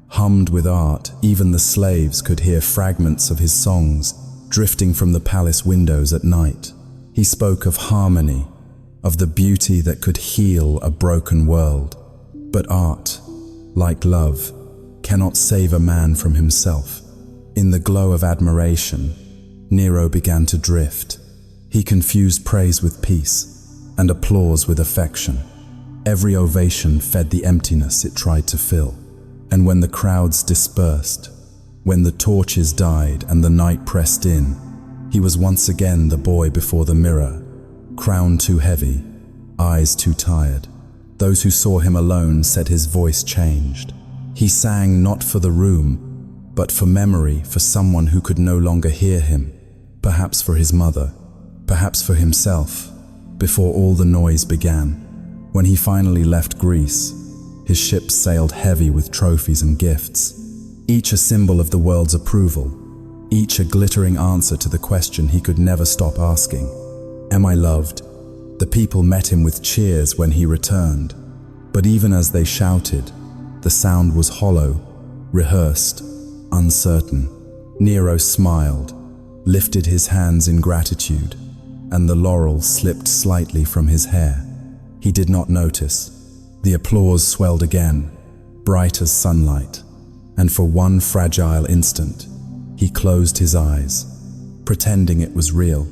Speaker 1: hummed with art. Even the slaves could hear fragments of his songs drifting from the palace windows at night. He spoke of harmony, of the beauty that could heal a broken world. But art, like love, cannot save a man from himself. In the glow of admiration, Nero began to drift. He confused praise with peace and applause with affection. Every ovation fed the emptiness it tried to fill. And when the crowds dispersed, when the torches died and the night pressed in, he was once again the boy before the mirror, crown too heavy, eyes too tired. Those who saw him alone said his voice changed. He sang not for the room, but for memory, for someone who could no longer hear him, perhaps for his mother, perhaps for himself, before all the noise began. When he finally left Greece, his ship sailed heavy with trophies and gifts, each a symbol of the world's approval, each a glittering answer to the question he could never stop asking. Am I loved? The people met him with cheers when he returned, but even as they shouted, the sound was hollow, rehearsed, uncertain. Nero smiled, lifted his hands in gratitude, and the laurel slipped slightly from his hair. He did not notice. The applause swelled again, bright as sunlight, and for one fragile instant, he closed his eyes, pretending it was real.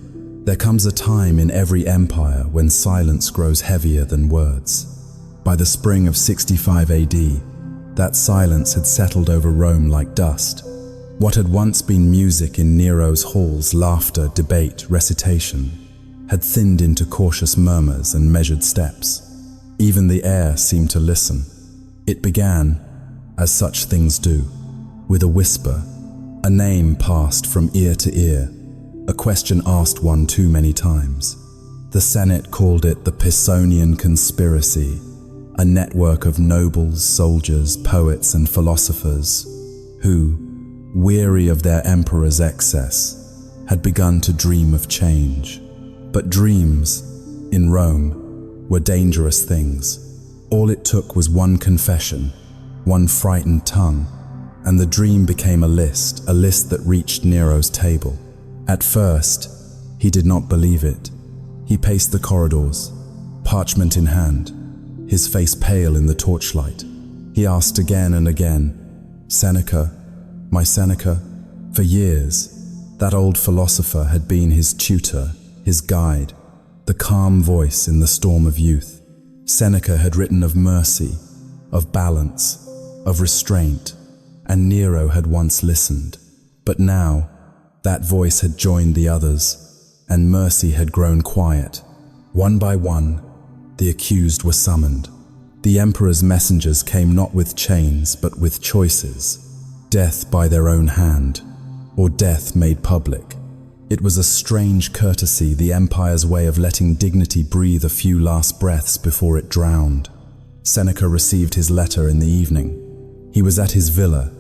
Speaker 1: There comes a time in every empire when silence grows heavier than words. By the spring of 65 AD, that silence had settled over Rome like dust. What had once been music in Nero's halls, laughter, debate, recitation, had thinned into cautious murmurs and measured steps. Even the air seemed to listen. It began, as such things do, with a whisper. A name passed from ear to ear, a question asked one too many times. The Senate called it the Pisonian conspiracy, a network of nobles, soldiers, poets, and philosophers who, weary of their emperor's excess, had begun to dream of change. But dreams, in Rome, were dangerous things. All it took was one confession, one frightened tongue, and the dream became a list that reached Nero's table. At first, he did not believe it. He paced the corridors, parchment in hand, his face pale in the torchlight. He asked again and again, "Seneca, my Seneca?" For years, that old philosopher had been his tutor, his guide, the calm voice in the storm of youth. Seneca had written of mercy, of balance, of restraint, and Nero had once listened. But now, that voice had joined the others, and mercy had grown quiet. One by one, the accused were summoned. The emperor's messengers came not with chains, but with choices: death by their own hand, or death made public. It was a strange courtesy, the empire's way of letting dignity breathe a few last breaths before it drowned. Seneca received his letter in the evening. He was at his villa,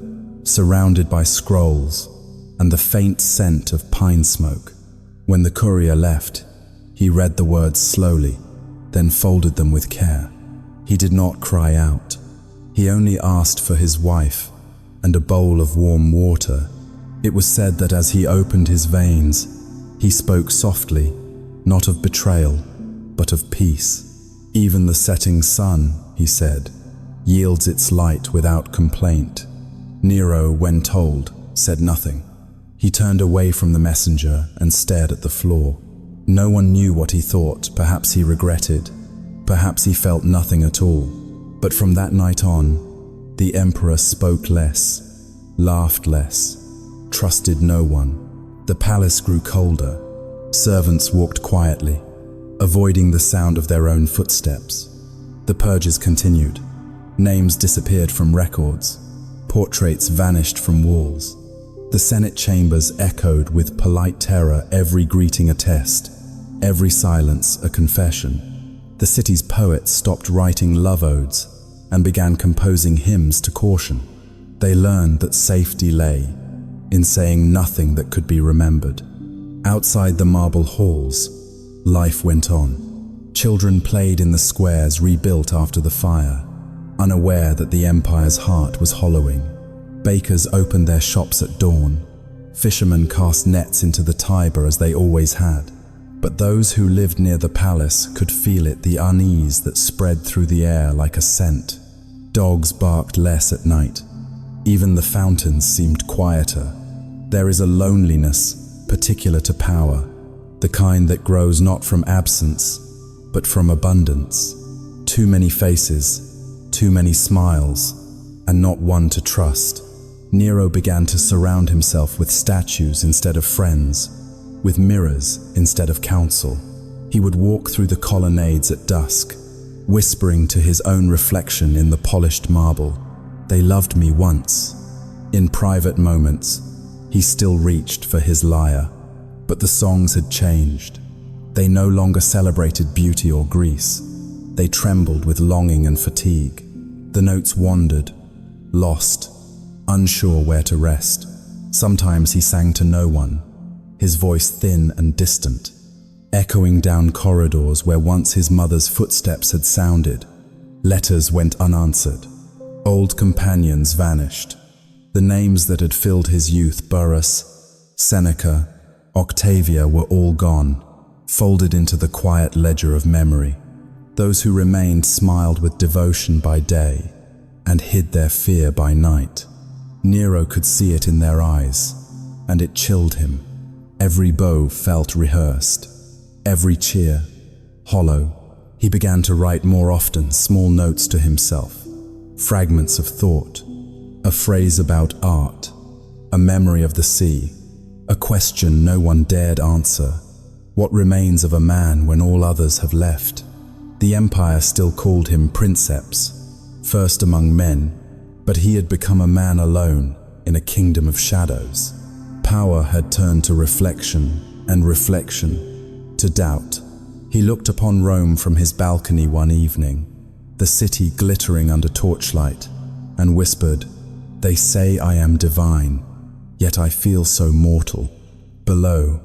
Speaker 1: surrounded by scrolls and the faint scent of pine smoke. When the courier left, he read the words slowly, then folded them with care. He did not cry out. He only asked for his wife and a bowl of warm water. It was said that as he opened his veins, he spoke softly, not of betrayal, but of peace. Even the setting sun, he said, yields its light without complaint. Nero, when told, said nothing. He turned away from the messenger and stared at the floor. No one knew what he thought. Perhaps he regretted. Perhaps he felt nothing at all. But from that night on, the emperor spoke less, laughed less, trusted no one. The palace grew colder. Servants walked quietly, avoiding the sound of their own footsteps. The purges continued. Names disappeared from records. Portraits vanished from walls. The Senate chambers echoed with polite terror, every greeting a test, every silence a confession. The city's poets stopped writing love odes and began composing hymns to caution. They learned that safety lay in saying nothing that could be remembered. Outside the marble halls, life went on. Children played in the squares rebuilt after the fire, unaware that the empire's heart was hollowing. Bakers opened their shops at dawn. Fishermen cast nets into the Tiber as they always had. But those who lived near the palace could feel it, the unease that spread through the air like a scent. Dogs barked less at night. Even the fountains seemed quieter. There is a loneliness particular to power, the kind that grows not from absence, but from abundance. Too many faces, too many smiles, and not one to trust. Nero began to surround himself with statues instead of friends, with mirrors instead of counsel. He would walk through the colonnades at dusk, whispering to his own reflection in the polished marble, "They loved me once." In private moments, he still reached for his lyre, but the songs had changed. They no longer celebrated beauty or grace. They trembled with longing and fatigue. The notes wandered, lost, unsure where to rest. Sometimes he sang to no one, his voice thin and distant, echoing down corridors where once his mother's footsteps had sounded. Letters went unanswered. Old companions vanished. The names that had filled his youth, Burrus, Seneca, Octavia, were all gone, folded into the quiet ledger of memory. Those who remained smiled with devotion by day and hid their fear by night. Nero could see it in their eyes, and it chilled him. Every bow felt rehearsed, every cheer hollow. He began to write more often, small notes to himself, fragments of thought, a phrase about art, a memory of the sea, a question no one dared answer. What remains of a man when all others have left? The empire still called him princeps, first among men, but he had become a man alone in a kingdom of shadows. Power had turned to reflection, and reflection to doubt. He looked upon Rome from his balcony one evening, the city glittering under torchlight, and whispered, "They say I am divine, yet I feel so mortal." Below,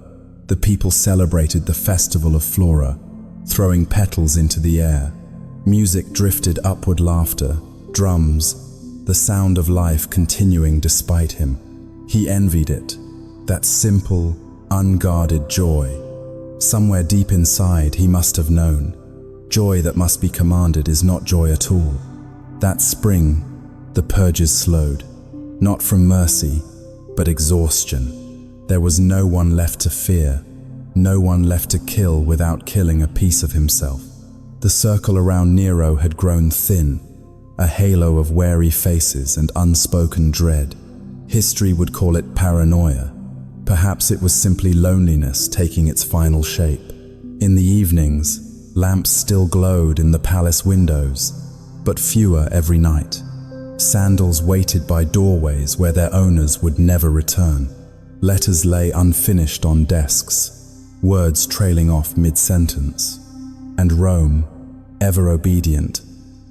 Speaker 1: the people celebrated the festival of Flora, throwing petals into the air. Music drifted upward, laughter, drums, the sound of life continuing despite him. He envied it, that simple, unguarded joy. Somewhere deep inside he must have known, joy that must be commanded is not joy at all. That spring, the purges slowed, not from mercy, but exhaustion. There was no one left to fear, no one left to kill without killing a piece of himself. The circle around Nero had grown thin, a halo of wary faces and unspoken dread. History would call it paranoia. Perhaps it was simply loneliness taking its final shape. In the evenings, lamps still glowed in the palace windows, but fewer every night. Sandals waited by doorways where their owners would never return. Letters lay unfinished on desks, words trailing off mid-sentence. And Rome, ever obedient,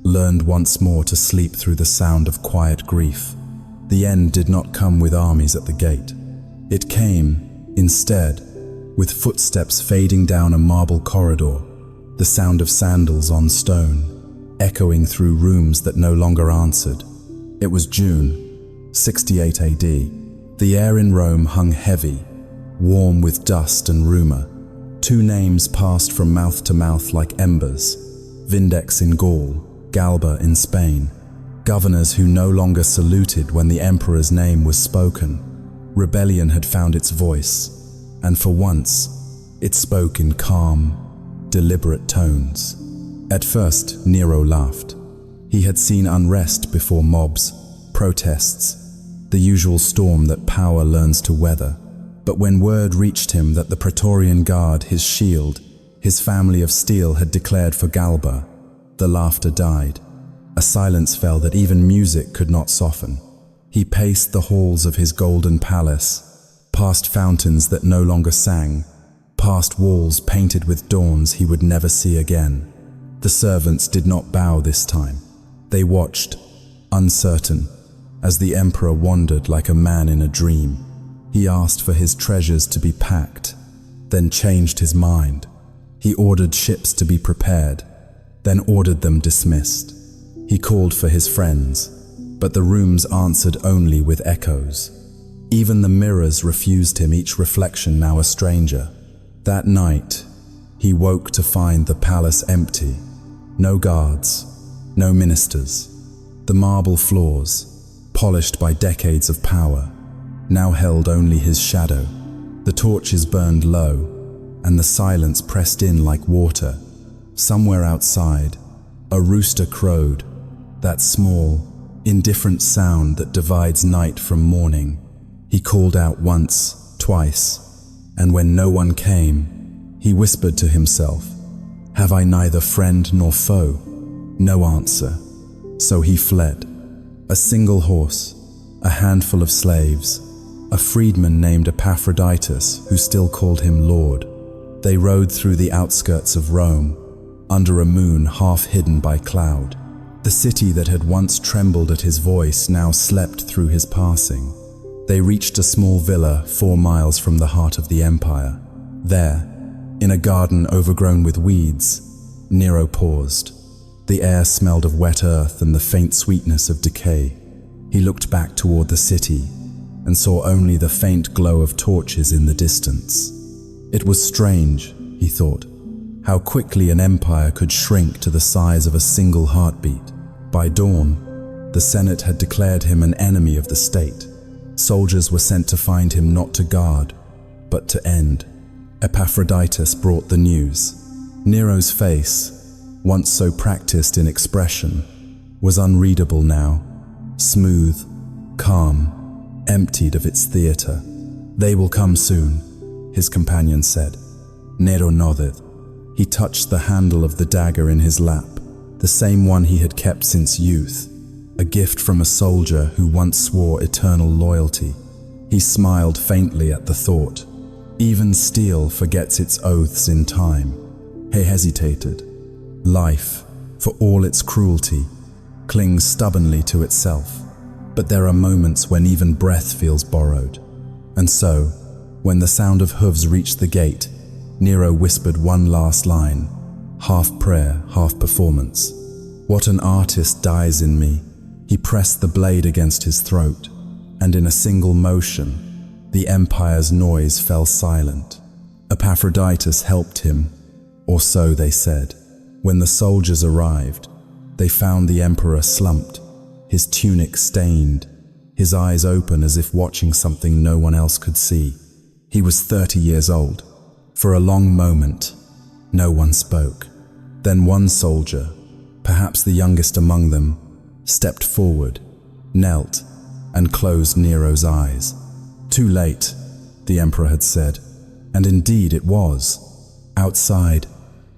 Speaker 1: learned once more to sleep through the sound of quiet grief. The end did not come with armies at the gate. It came, instead, with footsteps fading down a marble corridor, the sound of sandals on stone, echoing through rooms that no longer answered. It was June, 68 AD. The air in Rome hung heavy, warm with dust and rumor. Two names passed from mouth to mouth like embers: Vindex in Gaul, Galba in Spain. Governors who no longer saluted when the emperor's name was spoken. Rebellion had found its voice, and for once, it spoke in calm, deliberate tones. At first, Nero laughed. He had seen unrest before: mobs, protests, the usual storm that power learns to weather. But when word reached him that the Praetorian Guard, his shield, his family of steel, had declared for Galba, the laughter died. A silence fell that even music could not soften. He paced the halls of his golden palace, past fountains that no longer sang, past walls painted with dawns he would never see again. The servants did not bow this time. They watched, uncertain, as the emperor wandered like a man in a dream. He asked for his treasures to be packed, then changed his mind. He ordered ships to be prepared, then ordered them dismissed. He called for his friends, but the rooms answered only with echoes. Even the mirrors refused him, each reflection now a stranger. That night, he woke to find the palace empty. No guards, no ministers. The marble floors, polished by decades of power, now held only his shadow. The torches burned low, and the silence pressed in like water. Somewhere outside, a rooster crowed, that small, indifferent sound that divides night from morning. He called out once, twice, and when no one came, He whispered to himself, "Have I neither friend nor foe?" No answer. So he fled. A single horse, a handful of slaves, a freedman named Epaphroditus who still called him Lord. They rode through the outskirts of Rome, under a moon half hidden by cloud. The city that had once trembled at his voice now slept through his passing. They reached a small villa 4 miles from the heart of the empire. There, in a garden overgrown with weeds, Nero paused. The air smelled of wet earth and the faint sweetness of decay. He looked back toward the city and saw only the faint glow of torches in the distance. It was strange, he thought, how quickly an empire could shrink to the size of a single heartbeat. By dawn, the Senate had declared him an enemy of the state. Soldiers were sent to find him not to guard, but to end. Epaphroditus brought the news. Nero's face, once so practiced in expression, was unreadable now, smooth, calm, emptied of its theater. "They will come soon," his companion said. Nero nodded. He touched the handle of the dagger in his lap, the same one he had kept since youth, a gift from a soldier who once swore eternal loyalty. He smiled faintly at the thought. Even steel forgets its oaths in time. He hesitated. Life, for all its cruelty, clings stubbornly to itself. But there are moments when even breath feels borrowed. And so, when the sound of hooves reached the gate, Nero whispered one last line, half prayer, half performance. "What an artist dies in me." He pressed the blade against his throat, and in a single motion, the empire's noise fell silent. Epaphroditus helped him, or so they said. When the soldiers arrived, they found the emperor slumped, his tunic stained, his eyes open as if watching something no one else could see. He was 30 years old. For a long moment, no one spoke. Then one soldier, perhaps the youngest among them, stepped forward, knelt, and closed Nero's eyes. "Too late," the emperor had said, and indeed it was. Outside,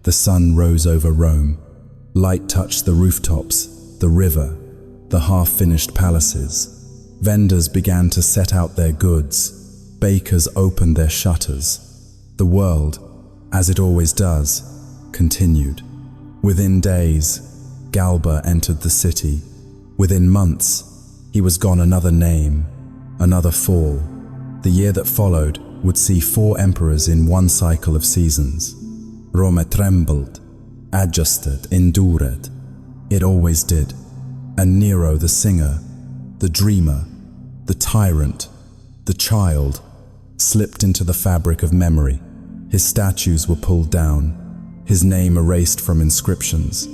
Speaker 1: the sun rose over Rome. Light touched the rooftops, the river, the half-finished palaces. Vendors began to set out their goods. Bakers opened their shutters. The world, as it always does, continued. Within days, Galba entered the city. Within months, he was gone. Another name, another fall. The year that followed would see 4 emperors in one cycle of seasons. Rome trembled, adjusted, endured. It always did. And Nero, the singer, the dreamer, the tyrant, the child, slipped into the fabric of memory. His statues were pulled down, his name erased from inscriptions.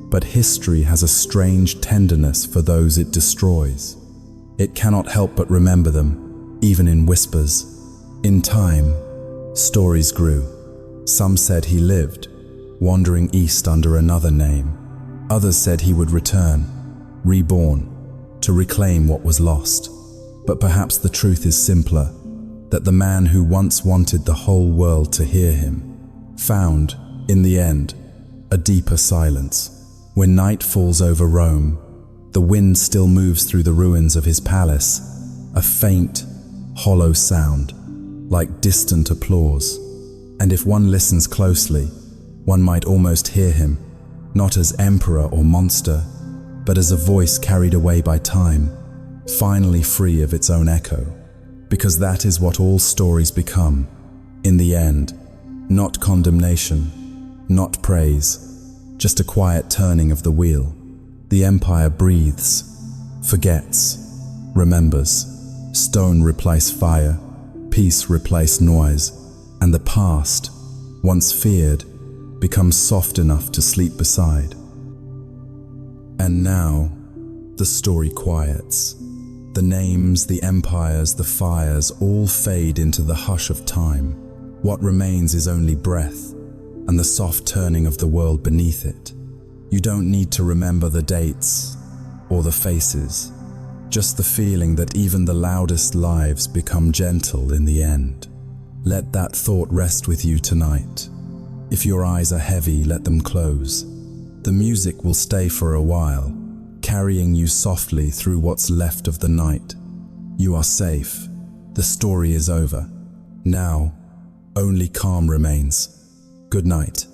Speaker 1: But history has a strange tenderness for those it destroys. It cannot help but remember them, even in whispers. In time, stories grew. Some said he lived, wandering east under another name. Others said he would return, reborn, to reclaim what was lost. But perhaps the truth is simpler, that the man who once wanted the whole world to hear him found, in the end, a deeper silence. When night falls over Rome, the wind still moves through the ruins of his palace, a faint, hollow sound, like distant applause. And if one listens closely, one might almost hear him, not as emperor or monster, but as a voice carried away by time, finally free of its own echo. Because that is what all stories become, in the end. Not condemnation, not praise, just a quiet turning of the wheel. The empire breathes, forgets, remembers. Stone replace fire, peace replace noise, and the past, once feared, becomes soft enough to sleep beside. And now, the story quiets. The names, the empires, the fires all fade into the hush of time. What remains is only breath and the soft turning of the world beneath it. You don't need to remember the dates or the faces, just the feeling that even the loudest lives become gentle in the end. Let that thought rest with you tonight. If your eyes are heavy, let them close. The music will stay for a while, carrying you softly through what's left of the night. You are safe. The story is over. Now, only calm remains. Good night.